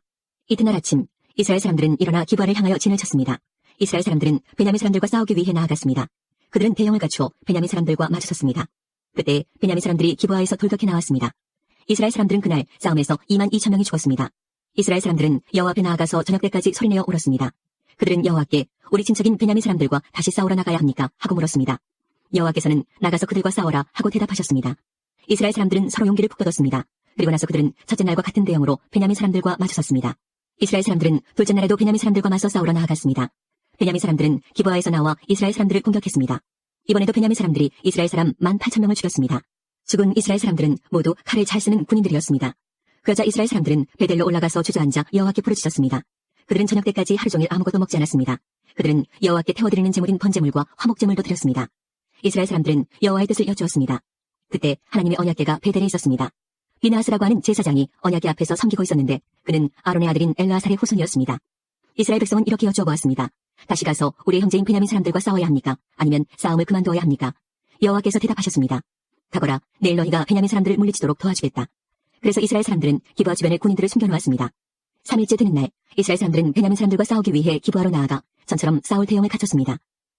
[SPEAKER 1] 이튿날 아침 이스라엘 사람들은 일어나 기브아를 향하여 진을 쳤습니다. 이스라엘 사람들은 베냐민 사람들과 싸우기 위해 나아갔습니다. 그들은 대형을 갖추어 베냐민 사람들과 마주섰습니다. 그때 베냐민 사람들이 기브아에서 돌격해 나왔습니다. 이스라엘 사람들은 그날 싸움에서 22,000명이 죽었습니다. 이스라엘 사람들은 여호와 앞에 나아가서 저녁 때까지 소리내어 울었습니다. 그들은 여호와께 우리 친척인 베냐민 사람들과 다시 싸우러 나가야 합니까? 하고 물었습니다. 여호와께서는 나가서 그들과 싸워라 하고 대답하셨습니다. 이스라엘 사람들은 서로 용기를 북돋았습니다. 그리고 나서 그들은 첫째 날과 같은 대형으로 베냐민 사람들과 마주섰습니다. 이스라엘 사람들은 둘째 날에도 베냐민 사람들과 맞서 싸우러 나아갔습니다. 베냐민 사람들은 기브아에서 나와 이스라엘 사람들을 공격했습니다. 이번에도 베냐민 사람들이 이스라엘 사람 18,000명을 죽였습니다. 죽은 이스라엘 사람들은 모두 칼을 잘 쓰는 군인들이었습니다. 그러자 이스라엘 사람들은 베델로 올라가서 주저앉아 여호와께 부르짖었습니다. 그들은 저녁 때까지 하루 종일 아무것도 먹지 않았습니다. 그들은 여호와께 태워드리는 제물인 번제물과 화목제물도 드렸습니다. 이스라엘 사람들은 여호와의 뜻을 여쭈었습니다. 그때 하나님의 언약궤가 베델에 있었습니다. 비나하스라고 하는 제사장이 언약궤 앞에서 섬기고 있었는데 그는 아론의 아들인 엘르아살의 후손이었습니다. 이스라엘 백성은 이렇게 여쭈어보았습니다. 다시 가서 우리 형제인 베냐민 사람들과 싸워야 합니까? 아니면 싸움을 그만두어야 합니까? 여호와께서 대답하셨습니다. 가거라. 내일 너희가 베냐민 사람들을 물리치도록 도와주겠다. 그래서 이스라엘 사람들은 기브아 주변에 군인들을 숨겨놓았습니다. 3일째 되는 날 이스라엘 사람들은 베냐민 사람들과 싸우기 위해 기브아로 나아가 전처럼 싸울 대형을 갖췄습니다.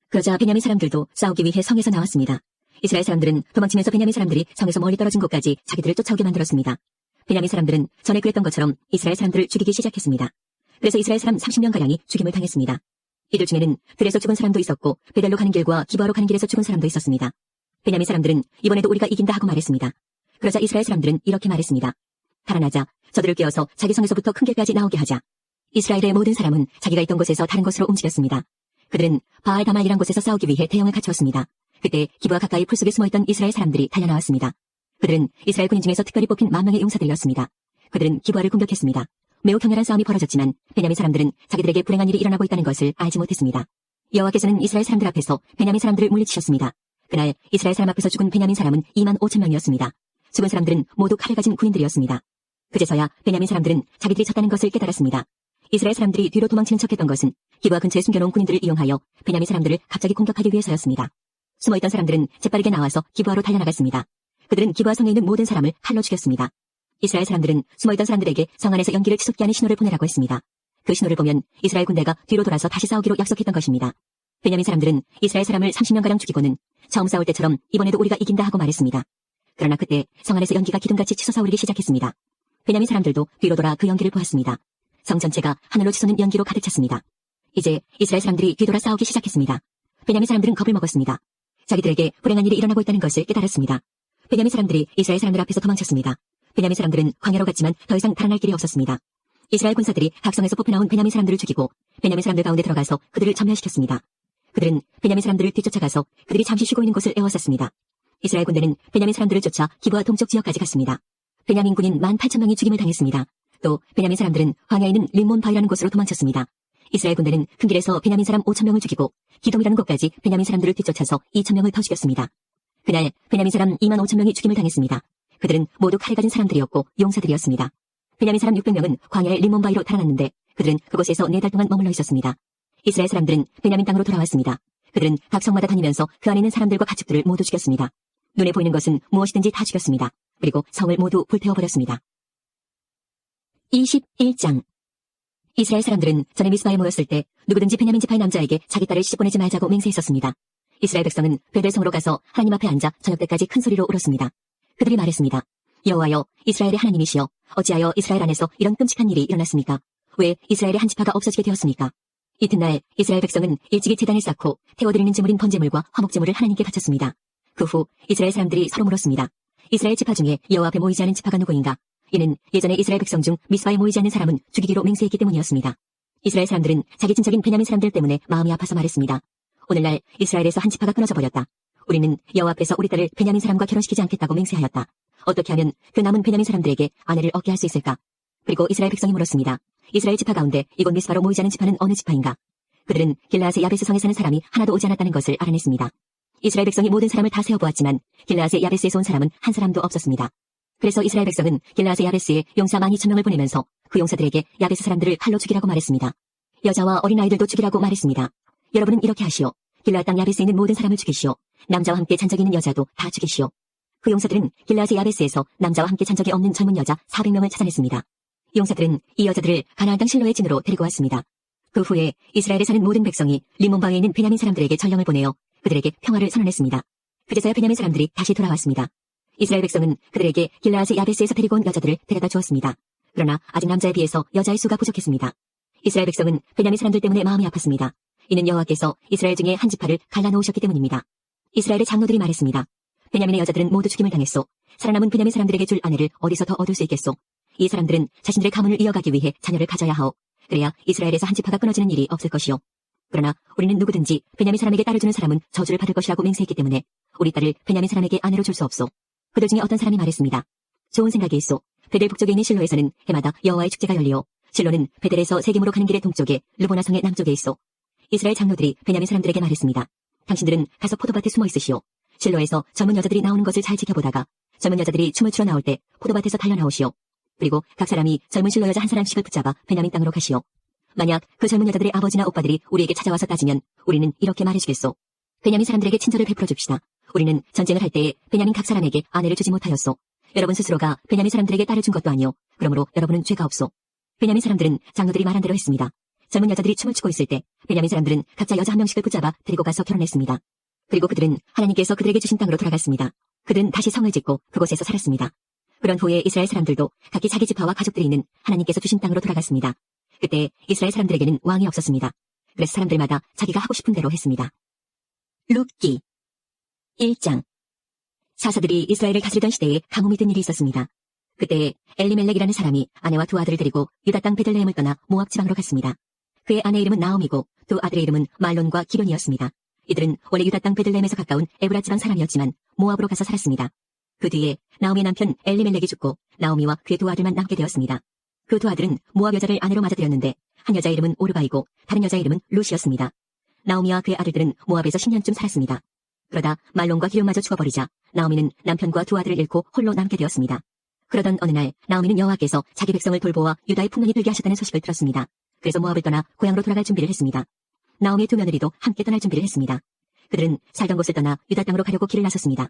[SPEAKER 1] 그러자 베냐민 사람들도 싸우기 위해 성에서 나왔습니다. 이스라엘 사람들은 도망치면서 베냐민 사람들이 성에서 멀리 떨어진 곳까지 자기들을 쫓아오게 만들었습니다. 베냐민 사람들은 전에 그랬던 것처럼 이스라엘 사람들을 죽이기 시작했습니다. 그래서 이스라엘 사람 30명가량이 죽임을 당했습니다. 이들 중에는 들에서 죽은 사람도 있었고 베델로 가는 길과 기브아로 가는 길에서 죽은 사람도 있었습니다. 베냐민 사람들은 이번에도 우리가 이긴다 하고 말했습니다. 그러자 이스라엘 사람들은 이렇게 말했습니다. 달아나자. 저들을 깨워서 자기 성에서부터 큰 길까지 나오게 하자. 이스라엘의 모든 사람은 자기가 있던 곳에서 다른 곳으로 움직였습니다. 그들은 바알 다말이란 곳에서 싸우기 위해 대형을 갖추었습니다. 그때 기브아 가까이 풀 속에 숨어있던 이스라엘 사람들이 달려나왔습니다. 그들은 이스라엘 군인 중에서 특별히 뽑힌 10,000명의 용사들이었습니다. 그들은 기브아를 공격했습니다. 매우 격렬한 싸움이 벌어졌지만 베냐민 사람들은 자기들에게 불행한 일이 일어나고 있다는 것을 알지 못했습니다. 여호와께서는 이스라엘 사람들 앞에서 베냐민 사람들을 물리치셨습니다. 그날 이스라엘 사람 앞에서 죽은 베냐민 사람은 25,000명이었습니다. 죽은 사람들은 모두 칼을 가진 군인들이었습니다. 그제서야 베냐민 사람들은 자기들이 졌다는 것을 깨달았습니다. 이스라엘 사람들이 뒤로 도망치는 척했던 것은 기브아 근처에 숨겨놓은 군인들을 이용하여 베냐민 사람들을 갑자기 공격하기 위해서였습니다. 숨어있던 사람들은 재빠르게 나와서 기브아로 달려나갔습니다. 그들은 기브아 성에 있는 모든 사람을 칼로 죽였습니다. 이스라엘 사람들은 숨어있던 사람들에게 성 안에서 연기를 치솟게 하는 신호를 보내라고 했습니다. 그 신호를 보면 이스라엘 군대가 뒤로 돌아서 다시 싸우기로 약속했던 것입니다. 베냐민 사람들은 이스라엘 사람을 30명가량 죽이고는 처음 싸울 때처럼 이번에도 우리가 이긴다 하고 말했습니다. 그러나 그때 성 안에서 연기가 기둥같이 치솟아오르기 시작했습니다. 베냐민 사람들도 뒤로 돌아 그 연기를 보았습니다. 성 전체가 하늘로 치솟는 연기로 가득 찼습니다. 이제 이스라엘 사람들이 뒤돌아 싸우기 시작했습니다. 베냐민 사람들은 겁을 먹었습니다. 자기들에게 불행한 일이 일어나고 있다는 것을 깨달았습니다. 베냐민 사람들이 이스라엘 사람들 앞에서 도망쳤습니다. 베냐민 사람들은 광야로 갔지만 더 이상 달아날 길이 없었습니다. 이스라엘 군사들이 각성에서 뽑혀나온 베냐민 사람들을 죽이고 베냐민 사람들 가운데 들어가서 그들을 전멸시켰습니다. 그들은 베냐민 사람들을 뒤쫓아가서 그들이 잠시 쉬고 있는 곳을 에워쌌습니다. 이스라엘 군대는 베냐민 사람들을 쫓아 기브아 동쪽 지역까지 갔습니다. 베냐민 군인 18,000명이 죽임을 당했습니다. 또 베냐민 사람들은 광야에 있는 림몬바이라는 곳으로 도망쳤습니다. 이스라엘 군대는 큰 길에서 베냐민 사람 5,000명을 죽이고 기돔이라는 곳까지 베냐민 사람들을 뒤쫓아서 2,000명을 더 죽였습니다. 그날 베냐민 사람 25,000명이 죽임을 당했습니다. 그들은 모두 칼을 가진 사람들이었고 용사들이었습니다. 베냐민 사람 600명은 광야의 림몬바이로 달아났는데 그들은 그곳에서 4달 동안 머물러 있었습니다. 이스라엘 사람들은 베냐민 땅으로 돌아왔습니다. 그들은 각 성마다 다니면서 그 안에 있는 사람들과 가축들을 모두 죽였습니다. 눈에 보이는 것은 무엇이든지 다 죽였습니다. 그리고 성을 모두 불태워버렸습니다. 21장 이스라엘 사람들은 전에 미스바에 모였을 때 누구든지 베냐민 지파의 남자에게 자기 딸을 시집보내지 말자고 맹세했었습니다. 이스라엘 백성은 베델성으로 가서 하나님 앞에 앉아 저녁 때까지 큰 소리로 울었습니다. 그들이 말했습니다. 여호와여, 이스라엘의 하나님이시여, 어찌하여 이스라엘 안에서 이런 끔찍한 일이 일어났습니까? 왜 이스라엘의 한 지파가 없어지게 되었습니까? 이튿날 이스라엘 백성은 일찍이 제단을 쌓고 태워드리는 제물인 번제물과 화목제물을 하나님께 바쳤습니다. 그 후 이스라엘 사람들이 서로 물었습니다. 이스라엘 지파 중에 여호와 앞에 모이지 않은 지파가 누구인가? 이는 예전에 이스라엘 백성 중 미스바에 모이지 않는 사람은 죽이기로 맹세했기 때문이었습니다. 이스라엘 사람들은 자기 친척인 베냐민 사람들 때문에 마음이 아파서 말했습니다. 오늘날 이스라엘에서 한 지파가 끊어져 버렸다. 우리는 여호와 앞에서 우리 딸을 베냐민 사람과 결혼시키지 않겠다고 맹세하였다. 어떻게 하면 그 남은 베냐민 사람들에게 아내를 얻게 할 수 있을까? 그리고 이스라엘 백성이 물었습니다. 이스라엘 지파 가운데 이곳 미스바로 모이지 않은 지파는 어느 지파인가? 그들은 길라앗의 야베스 성에 사는 사람이 하나도 오지 않았다는 것을 알아냈습니다. 이스라엘 백성이 모든 사람을 다 세어보았지만 길라앗의 야베스에서 온 사람은 한 사람도 없었습니다. 그래서 이스라엘 백성은 길라앗의 야베스에 용사 12,000명을 보내면서 그 용사들에게 야베스 사람들을 칼로 죽이라고 말했습니다. 여자와 어린아이들도 죽이라고 말했습니다. 여러분은 이렇게 하시오. 길라앗 땅 야베스에 있는 모든 사람을 죽이시오. 남자와 함께 잔적이 있는 여자도 다 죽이시오. 그 용사들은 길라앗의 야베스에서 남자와 함께 잔적이 없는 젊은 여자 400명을 찾아냈습니다. 용사들은 이 여자들을 가나안 땅 실로의 진으로 데리고 왔습니다. 그 후에 이스라엘에 사는 모든 백성이 림몬방에 있는 베냐민 사람들에게 전령을 보내어 그들에게 평화를 선언했습니다. 그제서야 베냐민 사람들이 다시 돌아왔습니다. 이스라엘 백성은 그들에게 길라앗의 야베스에서 데리고 온 여자들을 데려다 주었습니다. 그러나 아직 남자에 비해서 여자의 수가 부족했습니다. 이스라엘 백성은 베냐민 사람들 때문에 마음이 아팠습니다. 이는 여호와께서 이스라엘 중에 한 지파를 갈라놓으셨기 때문입니다. 이스라엘의 장로들이 말했습니다. 베냐민의 여자들은 모두 죽임을 당했소. 살아남은 베냐민 사람들에게 줄 아내를 어디서 더 얻을 수 있겠소. 이 사람들은 자신들의 가문을 이어가기 위해 자녀를 가져야 하오. 그래야 이스라엘에서 한 지파가 끊어지는 일이 없을 것이오. 그러나 우리는 누구든지 베냐민 사람에게 딸을 주는 사람은 저주를 받을 것이라고 맹세했기 때문에 우리 딸을 베냐민 사람에게 아내로 줄 수 없소. 그들 중에 어떤 사람이 말했습니다. 좋은 생각이 있소. 베델 북쪽에 있는 실로에서는 해마다 여호와의 축제가 열리오. 실로는 베델에서 세겜으로 가는 길의 동쪽에 르보나 성의 남쪽에 있소. 이스라엘 장로들이 베냐민 사람들에게 말했습니다. 당신들은 가서 포도밭에 숨어 있으시오. 실로에서 젊은 여자들이 나오는 것을 잘 지켜보다가 젊은 여자들이 춤을 추러 나올 때 포도밭에서 달려나오시오. 그리고 각 사람이 젊은 실로 여자 한 사람씩을 붙잡아 베냐민 땅으로 가시오. 만약 그 젊은 여자들의 아버지나 오빠들이 우리에게 찾아와서 따지면 우리는 이렇게 말해주겠소. 베냐민 사람들에게 친절을 베풀어 줍시다. 우리는 전쟁을 할 때에 베냐민 각 사람에게 아내를 주지 못하였소. 여러분 스스로가 베냐민 사람들에게 딸을 준 것도 아니오. 그러므로 여러분은 죄가 없소. 베냐민 사람들은 장로들이 말한 대로 했습니다. 젊은 여자들이 춤을 추고 있을 때 베냐민 사람들은 각자 여자 한 명씩을 붙잡아 데리고 가서 결혼했습니다. 그리고 그들은 하나님께서 그들에게 주신 땅으로 돌아갔습니다. 그들은 다시 성을 짓고 그곳에서 살았습니다. 그런 후에 이스라엘 사람들도 각기 자기 지파와 가족들이 있는 하나님께서 주신 땅으로 돌아갔습니다. 그때 이스라엘 사람들에게는 왕이 없었습니다. 그래서 사람들마다 자기가 하고 싶은 대로 했습니다. 룻기 1장. 사사들이 이스라엘을 다스리던 시대에 가뭄이 든 일이 있었습니다. 그때 엘리멜렉이라는 사람이 아내와 두 아들을 데리고 유다 땅 베들레헴을 떠나 모압 지방으로 갔습니다. 그의 아내 이름은 나옴이고 두 아들의 이름은 말론과 기론이었습니다. 이들은 원래 유다 땅 베들레헴에서 가까운 에브라 지방 사람이었지만 모압으로 가서 살았습니다. 그 뒤에 나오미의 남편 엘리멜렉이 죽고 나오미와 그의 두 아들만 남게 되었습니다. 그 두 아들은 모압 여자를 아내로 맞아들였는데 한 여자 이름은 오르바이고 다른 여자 이름은 루시였습니다. 나오미와 그의 아들들은 모압에서 10년쯤 살았습니다. 그러다 말론과 기론마저 죽어버리자 나오미는 남편과 두 아들을 잃고 홀로 남게 되었습니다. 그러던 어느 날 나오미는 여호와께서 자기 백성을 돌보아 유다의 풍년이 들게 하셨다는 소식을 들었습니다. 그래서 모압을 떠나 고향으로 돌아갈 준비를 했습니다. 나오미의 두 며느리도 함께 떠날 준비를 했습니다. 그들은 살던 곳을 떠나 유다 땅으로 가려고 길을 나섰습니다.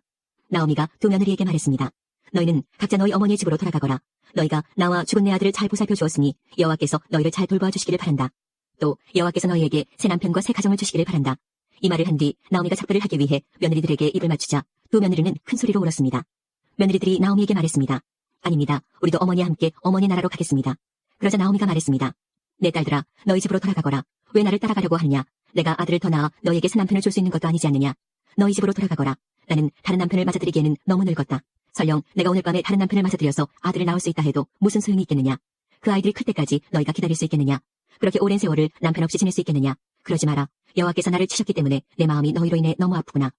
[SPEAKER 1] 나오미가 두 며느리에게 말했습니다. 너희는 각자 너희 어머니의 집으로 돌아가거라. 너희가 나와 죽은 내 아들을 잘 보살펴 주었으니 여호와께서 너희를 잘 돌보아 주시기를 바란다. 또 여호와께서 너희에게 새 남편과 새 가정을 주시기를 바란다. 이 말을 한 뒤 나오미가 작별을 하기 위해 며느리들에게 입을 맞추자 두 며느리는 큰 소리로 울었습니다. 며느리들이 나오미에게 말했습니다. 아닙니다. 우리도 어머니와 함께 어머니 나라로 가겠습니다. 그러자 나오미가 말했습니다. 내 딸들아, 너희 집으로 돌아가거라. 왜 나를 따라가려고 하느냐? 내가 아들을 더 낳아 너희에게 새 남편을 줄 수 있는 것도 아니지 않느냐? 너희 집으로 돌아가거라. 나는 다른 남편을 맞아들이기에는 너무 늙었다. 설령 내가 오늘 밤에 다른 남편을 맞아들여서 아들을 낳을 수 있다 해도 무슨 소용이 있겠느냐? 그 아이들이 클 때까지 너희가 기다릴 수 있겠느냐? 그렇게 오랜 세월을 남편 없이 지낼 수 있겠느냐? 그러지 마라. 여호와께서 나를 치셨기 때문에 내 마음이 너희로 인해 너무 아프구나.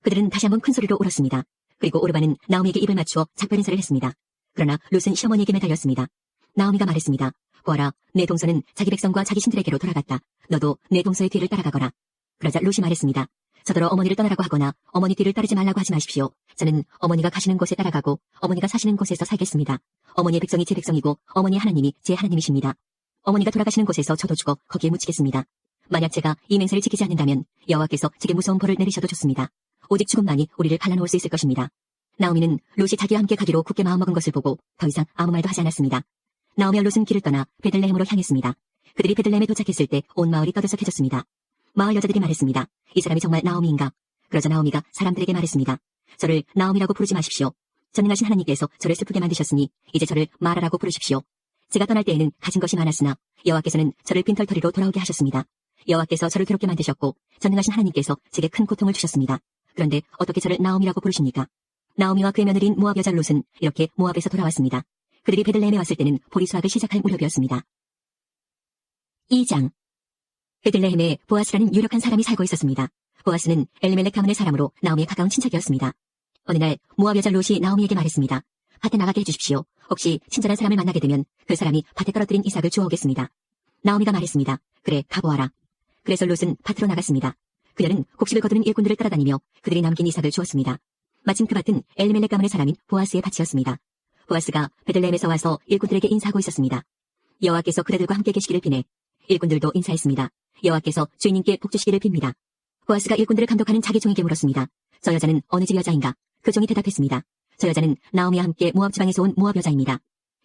[SPEAKER 1] 그들은 다시 한번 큰 소리로 울었습니다. 그리고 오르바는 나오미에게 입을 맞추어 작별 인사를 했습니다. 그러나 룻은 시어머니에게 매달렸습니다. 나오미가 말했습니다. 보아라, 내 동서는 자기 백성과 자기 신들에게로 돌아갔다. 너도 내 동서의 뒤를 따라가거라. 그러자 룻이 말했습니다. 저더러 어머니를 떠나라고 하거나 어머니 뒤를 따르지 말라고 하지 마십시오. 저는 어머니가 가시는 곳에 따라가고 어머니가 사시는 곳에서 살겠습니다. 어머니의 백성이 제 백성이고 어머니의 하나님이 제 하나님이십니다. 어머니가 돌아가시는 곳에서 저도 죽어 거기에 묻히겠습니다. 만약 제가 이 맹세를 지키지 않는다면 여호와께서 제게 무서운 벌을 내리셔도 좋습니다. 오직 죽음만이 우리를 갈라놓을 수 있을 것입니다. 나오미는 롯이 자기와 함께 가기로 굳게 마음먹은 것을 보고 더 이상 아무 말도 하지 않았습니다. 나오미와 롯은 길을 떠나 베들레헴으로 향했습니다. 그들이 베들레헴에 도착했을 때 온 마을이 떠들썩해졌습니다. 마을 여자들이 말했습니다. 이 사람이 정말 나오미인가? 그러자 나오미가 사람들에게 말했습니다. 저를 나오미라고 부르지 마십시오. 전능하신 하나님께서 저를 슬프게 만드셨으니 이제 저를 마라라고 부르십시오. 제가 떠날 때에는 가진 것이 많았으나 여호와께서는 저를 빈털터리로 돌아오게 하셨습니다. 여호와께서 저를 괴롭게 만드셨고 전능하신 하나님께서 제게 큰 고통을 주셨습니다. 그런데 어떻게 저를 나오미라고 부르십니까? 나오미와 그의 며느리인 모압 여자 롯은 이렇게 모압에서 돌아왔습니다. 그들이 베들레헴에 왔을 때는 보리 수확을 시작할 무렵이었습니다. 2장. 베들레헴에 보아스라는 유력한 사람이 살고 있었습니다. 보아스는 엘리멜렉 가문의 사람으로 나오미에 가까운 친척이었습니다. 어느 날 모압 여자 롯이 나오미에게 말했습니다. 밭에 나가게 해주십시오. 혹시 친절한 사람을 만나게 되면 그 사람이 밭에 떨어뜨린 이삭을 주워오겠습니다. 나오미가 말했습니다. 그래, 가보아라. 그래서 롯은 밭으로 나갔습니다. 그녀는 곡식을 거두는 일꾼들을 따라다니며 그들이 남긴 이삭을 주었습니다. 마침 그 밭은 엘리멜렉 가문의 사람인 보아스의 밭이었습니다. 보아스가 베들레헴에서 와서 일꾼들에게 인사하고 있었습니다. 여호와께서 그대들과 함께 계시기를 비네. 일꾼들도 인사했습니다. 여호와께서 주인님께 복 주시기를 빕니다. 보아스가 일꾼들을 감독하는 자기 종에게 물었습니다. 저 여자는 어느 집 여자인가? 그 종이 대답했습니다. 저 여자는 나오미와 함께 모압 지방에서 온 모압 여자입니다.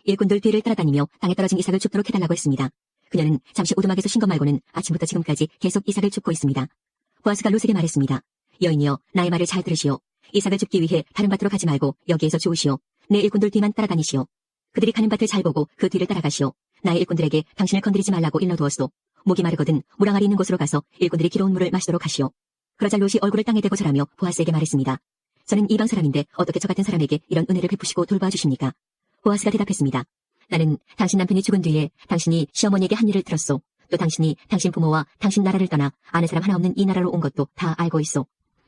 [SPEAKER 1] 일꾼들 뒤를 따라다니며 땅에 떨어진 이삭을 줍도록 해달라고 했습니다. 그녀는 잠시 오두막에서 쉰 것 말고는 아침부터 지금까지 계속 이삭을 줍고 있습니다. 보아스가 롯에게 말했습니다. 여인이여, 나의 말을 잘 들으시오. 이삭을 줍기 위해 다른 밭으로 가지 말고 여기에서 주우시오. 내 일꾼들 뒤만 따라다니시오. 그들이 가는 밭을 잘 보고 그 뒤를 따라가시오. 나의 일꾼들에게 당신을 건드리지 말라고 일러두었소. 목이 마르거든 물항아리 있는 곳으로 가서 일꾼들이 기러운 물을 마시도록 하시오. 그러자 롯이 얼굴을 땅에 대고 절하며 보아스에게 말했습니다. 저는 이방 사람인데 어떻게 저 같은 사람에게 이런 은혜를 베푸시고 돌봐 주십니까? 보아스가 대답했습니다. 나는 당신 남편이 죽은 뒤에 당신이 시어머니에게 한 일을 들었소. 또 당신이 당신 부모와 당신 나라를 떠나 아는 사람 하나 없는 이 나라로 온 것도 다 알고 있소.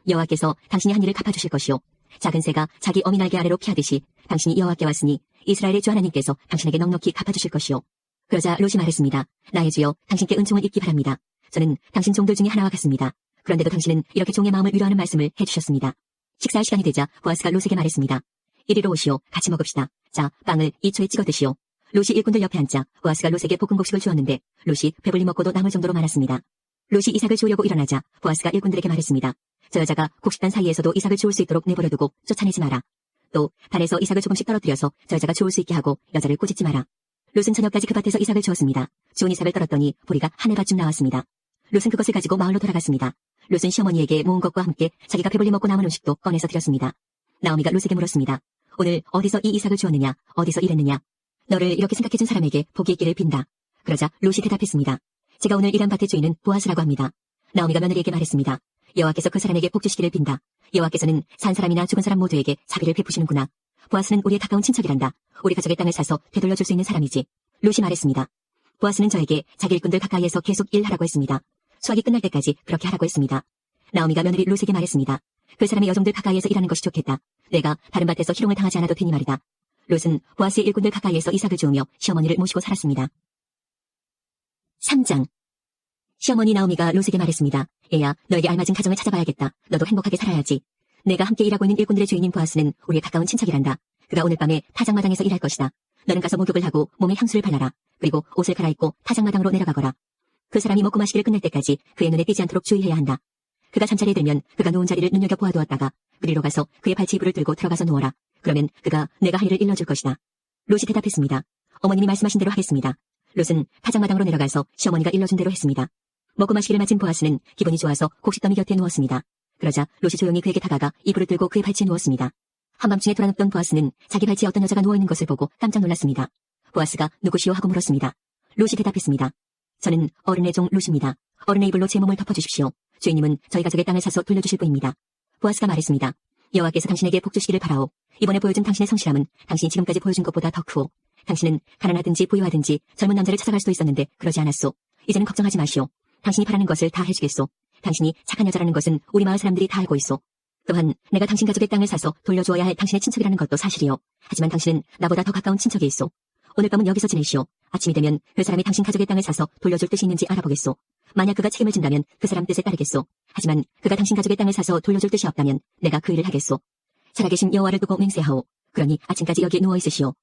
[SPEAKER 1] 여호와께서 당신이 한 일을 갚아주실 것이오. 작은 새가 자기 어미 날개 아래로 피하듯이 당신이 여호와께 왔으니 이스라엘의 주 하나님께서 당신에게 넉넉히 갚아주실 것이오. 그러자 롯이 말했습니다. 나의 주여, 당신께 은총을 입기 바랍니다. 저는 당신 종들 중에 하나와 같습니다. 그런데도 당신은 이렇게 종의 마음을 위로하는 말씀을 해주셨습니다. 식사할 시간이 되자 보아스가 롯에게 말했습니다. 이리로 오시오. 같이 먹읍시다. 자, 빵을 2초에 찍어 드시오. 롯이 일꾼들 옆에 앉자 보아스가 롯에게 볶은 곡식을 주었는데 롯이 배불리 먹고도 남을 정도로 많았습니다. 롯이 이삭을 주우려고 일어나자 보아스가 일꾼들에게 말했습니다. 저 여자가 곡식단 사이에서도 이삭을 주울 수 있도록 내버려두고 쫓아내지 마라. 또 단에서 이삭을 조금씩 떨어뜨려서 저 여자가 주울 수 있게 하고 여자를 꾸짖지 마라. 롯은 저녁까지 그 밭에서 이삭을 주었습니다. 주운 이삭을 떨었더니 보리가 한 해밭쯤 나왔습니다. 롯은 그것을 가지고 마을로 돌아갔습니다. 롯은 시어머니에게 모은 것과 함께 자기가 배불리 먹고 남은 음식도 꺼내서 드렸습니다. 나오미가 롯에게 물었습니다. 오늘 어디서 이 이삭을 주었느냐? 어디서 일했느냐? 너를 이렇게 생각해준 사람에게 복이 있기를 빈다. 그러자 롯이 대답했습니다. 제가 오늘 일한 밭의 주인은 보아스라고 합니다. 나오미가 며느리에게 말했습니다. 여호와께서 그 사람에게 복 주시기를 빈다. 여호와께서는 산 사람이나 죽은 사람 모두에게 자비를 베푸시는구나. 보아스는 우리의 가까운 친척이란다. 우리 가족의 땅을 사서 되돌려줄 수 있는 사람이지. 롯이 말했습니다. 보아스는 저에게 자기 일꾼들 가까이에서 계속 일하라고 했습니다. 수확이 끝날 때까지 그렇게 하라고 했습니다. 나오미가 며느리 롯에게 말했습니다. 그 사람의 여종들 가까이에서 일하는 것이 좋겠다. 내가 다른 밭에서 희롱을 당하지 않아도 되니 말이다. 롯은 보아스의 일꾼들 가까이에서 이삭을 주우며 시어머니를 모시고 살았습니다. 3장. 시어머니 나오미가 롯에게 말했습니다. 얘야, 너에게 알맞은 가정을 찾아봐야겠다. 너도 행복하게 살아야지. 내가 함께 일하고 있는 일꾼들의 주인인 보아스는 우리의 가까운 친척이란다. 그가 오늘 밤에 타작마당에서 일할 것이다. 너는 가서 목욕을 하고 몸에 향수를 발라라. 그리고 옷을 갈아입고 타작마당으로 내려가거라. 그 사람이 먹고 마시기를 끝낼 때까지 그의 눈에 띄지 않도록 주의해야 한다. 그가 잠자리에 들면 그가 누운 자리를 눈여겨보아두었다가 그리로 가서 그의 발치이불을 들고 들어가서 누워라. 그러면 그가 내가 할 일을 일러줄 것이다. 롯이 대답했습니다. 어머님이 말씀하신 대로 하겠습니다. 롯은 타작마당으로 내려가서 시어머니가 일러준 대로 했습니다. 먹고 마시기를 마친 보아스는 기분이 좋아서 곡식더미 곁에 누웠습니다. 그러자 롯이 조용히 그에게 다가가 이불을 들고 그의 발치에 누웠습니다. 한밤중에 돌아눕던 보아스는 자기 발치에 어떤 여자가 누워있는 것을 보고 깜짝 놀랐습니다. 보아스가 누구시오 하고 물었습니다. 롯이 대답했습니다. 저는 어른의 종 롯입니다. 어른의 이불로 제 몸을 덮어주십시오. 주인님은 저희 가족의 땅을 사서 돌려주실 분입니다. 보아스가 말했습니다. 여호와께서 당신에게 복 주시기를 바라오. 이번에 보여준 당신의 성실함은 당신이 지금까지 보여준 것보다 더 크오. 당신은 가난하든지 부유하든지 젊은 남자를 찾아갈 수도 있었는데 그러지 않았소. 이제는 걱정하지 마시오. 당신이 바라는 것을 다 해주겠소. 당신이 착한 여자라는 것은 우리 마을 사람들이 다 알고 있소. 또한 내가 당신 가족의 땅을 사서 돌려주어야 할 당신의 친척이라는 것도 사실이요. 하지만 당신은 나보다 더 가까운 친척이 있소. 오늘 밤은 여기서 지내시오. 아침이 되면 그 사람이 당신 가족의 땅을 사서 돌려줄 뜻이 있는지 알아보겠소. 만약 그가 책임을 진다면 그 사람 뜻에 따르겠소. 하지만 그가 당신 가족의 땅을 사서 돌려줄 뜻이 없다면 내가 그 일을 하겠소. 살아계신 여호와를 두고 맹세하오. 그러니 아침까지 여기에 누워있으시오.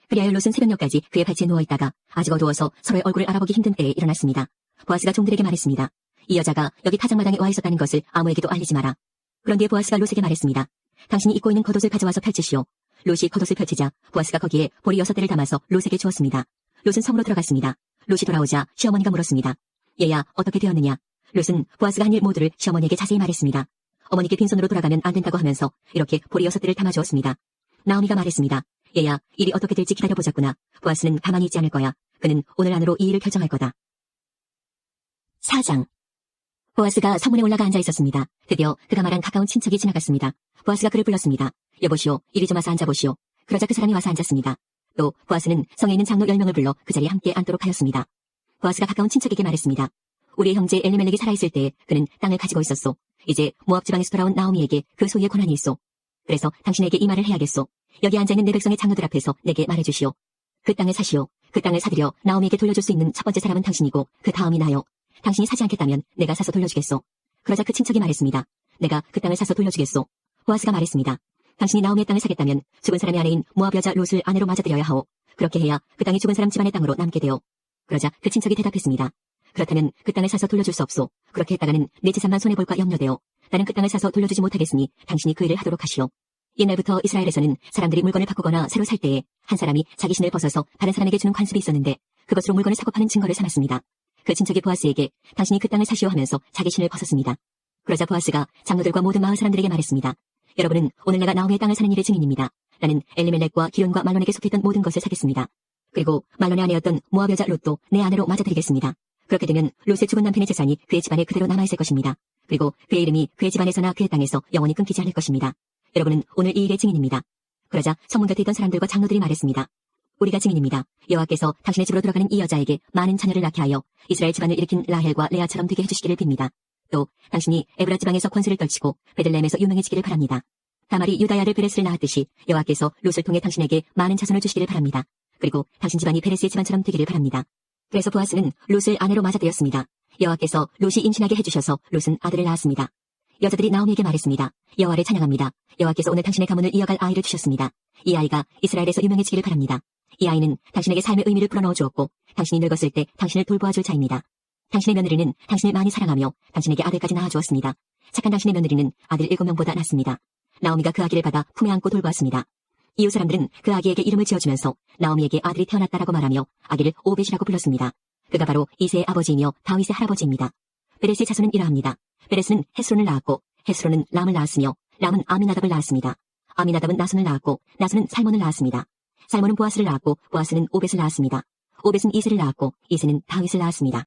[SPEAKER 1] 그리하여 롯은 새벽녘까지 그의 발치에 누워있다가 아직 어두워서 서로의 얼굴을 알아보기 힘든 때에 일어났습니다. 보아스가 종들에게 말했습니다. 이 여자가 여기 타작마당에 와 있었다는 것을 아무에게도 알리지 마라. 그런 뒤에 보아스가 롯에게 말했습니다. 당신이 입고 있는 겉옷을 가져와서 펼치시오. 롯이 겉옷을 펼치자 보아스가 거기에 보리 6대를 담아서 롯에게 주었습니다. 롯은 성으로 들어갔습니다. 롯이 돌아오자 시어머니가 물었습니다. 얘야, 어떻게 되었느냐? 롯은 보아스가 한 일 모두를 시어머니에게 자세히 말했습니다. 어머니께 빈손으로 돌아가면 안 된다고 하면서 이렇게 보리 6대를 담아주었습니다. 나오미가 말했습니다. 얘야, 일이 어떻게 될지 기다려보자꾸나. 보아스는 가만히 있지 않을 거야. 그는 오늘 안으로 이 일을 결정할 거다. 4장. 보아스가 성문에 올라가 앉아 있었습니다. 드디어 그가 말한 가까운 친척이 지나갔습니다. 보아스가 그를 불렀습니다. 여보시오, 이리 좀 와서 앉아보시오. 그러자 그 사람이 와서 앉았습니다. 또 보아스는 성에 있는 장로 10명을 불러 그 자리에 함께 앉도록 하였습니다. 보아스가 가까운 친척에게 말했습니다. 우리의 형제 엘리멜렉이 살아있을 때에 그는 땅을 가지고 있었소. 이제 모압 지방에서 돌아온 나오미에게 그 소유의 권한이 있소. 그래서 당신에게 이 말을 해야겠소. 여기 앉아있는 내 백성의 장로들 앞에서 내게 말해주시오. 그 땅을 사시오. 그 땅을 사들여 나오미에게 돌려줄 수 있는 첫 번째 사람은 당신이고 그 다음이 나요. 당신이 사지 않겠다면 내가 사서 돌려주겠소. 그러자 그 친척이 말했습니다. 내가 그 땅을 사서 돌려주겠소. 보아스가 말했습니다. 당신이 나오미의 땅을 사겠다면 죽은 사람의 아내인 모압 여자 롯을 아내로 맞아들여야 하오. 그렇게 해야 그 땅이 죽은 사람 집안의 땅으로 남게 되오. 그러자 그 친척이 대답했습니다. 그렇다면 그 땅을 사서 돌려줄 수 없소. 그렇게 했다가는 내 재산만 손해볼까 염려되오. 나는 그 땅을 사서 돌려주지 못하겠으니 당신이 그 일을 하도록 하시오. 옛날부터 이스라엘에서는 사람들이 물건을 바꾸거나 새로 살 때에 한 사람이 자기 신을 벗어서 다른 사람에게 주는 관습이 있었는데 그것으로 물건을 사고 파는 증거를 삼았습니다. 그 친척이 보아스에게 당신이 그 땅을 사시오 하면서 자기 신을 벗었습니다. 그러자 보아스가 장로들과 모든 마을 사람들에게 말했습니다. 여러분은 오늘 내가 나오미의 땅을 사는 일의 증인입니다. 나는 엘리멜렉과 기론과 말론에게 속했던 모든 것을 사겠습니다. 그리고 말론의 아내였던 모압 여자 롯도 내 아내로 맞아드리겠습니다. 그렇게 되면 롯의 죽은 남편의 재산이 그의 집안에 그대로 남아있을 것입니다. 그리고 그의 이름이 그의 집안에서나 그의 땅에서 영원히 끊기지 않을 것입니다. 여러분은 오늘 이 일의 증인입니다. 그러자 성문 곁에 있던 사람들과 장로들이 말했습니다. 우리가 증인입니다. 여호와께서 당신의 집으로 돌아가는 이 여자에게 많은 자녀를 낳게 하여 이스라엘 집안을 일으킨 라헬과 레아처럼 되게 해주시기를 빕니다. 또 당신이 에브라 지방에서 권세를 떨치고 베들레헴에서 유명해지기를 바랍니다. 다말이 유다의 아들 베레스를 낳았듯이 여호와께서 롯을 통해 당신에게 많은 자손을 주시기를 바랍니다. 그리고 당신 집안이 베레스의 집안처럼 되기를 바랍니다. 그래서 보아스는 롯을 아내로 맞아들였습니다. 여호와께서 롯이 임신하게 해주셔서 롯은 아들을 낳았습니다. 여자들이 나오미에게 말했습니다. 여호와를 찬양합니다. 여호와께서 오늘 당신의 가문을 이어갈 아이를 주셨습니다. 이 아이가 이스라엘에서 유명해지기를 바랍니다. 이 아이는 당신에게 삶의 의미를 불어넣어 주었고 당신이 늙었을 때 당신을 돌보아줄 자입니다. 당신의 며느리는 당신을 많이 사랑하며 당신에게 아들까지 낳아주었습니다. 착한 당신의 며느리는 아들 7명보다 낫습니다. 나오미가 그 아기를 받아 품에 안고 돌보았습니다. 이웃 사람들은 그 아기에게 이름을 지어주면서 나오미에게 아들이 태어났다라고 말하며 아기를 오벳이라고 불렀습니다. 그가 바로 이새의 아버지이며 다윗의 할아버지입니다. 베레스의 자손은 이러합니다. 베레스는 헤스론을 낳았고 헤스론은 람을 낳았으며 람은 아미나답을 낳았습니다. 아미나답은 나손을 낳았고 나손은 살몬을 낳았습니다. 살몬은 보아스를 낳았고 보아스는 오벳을 낳았습니다. 오벳은 이새를 낳았고 이새는 다윗을 낳았습니다.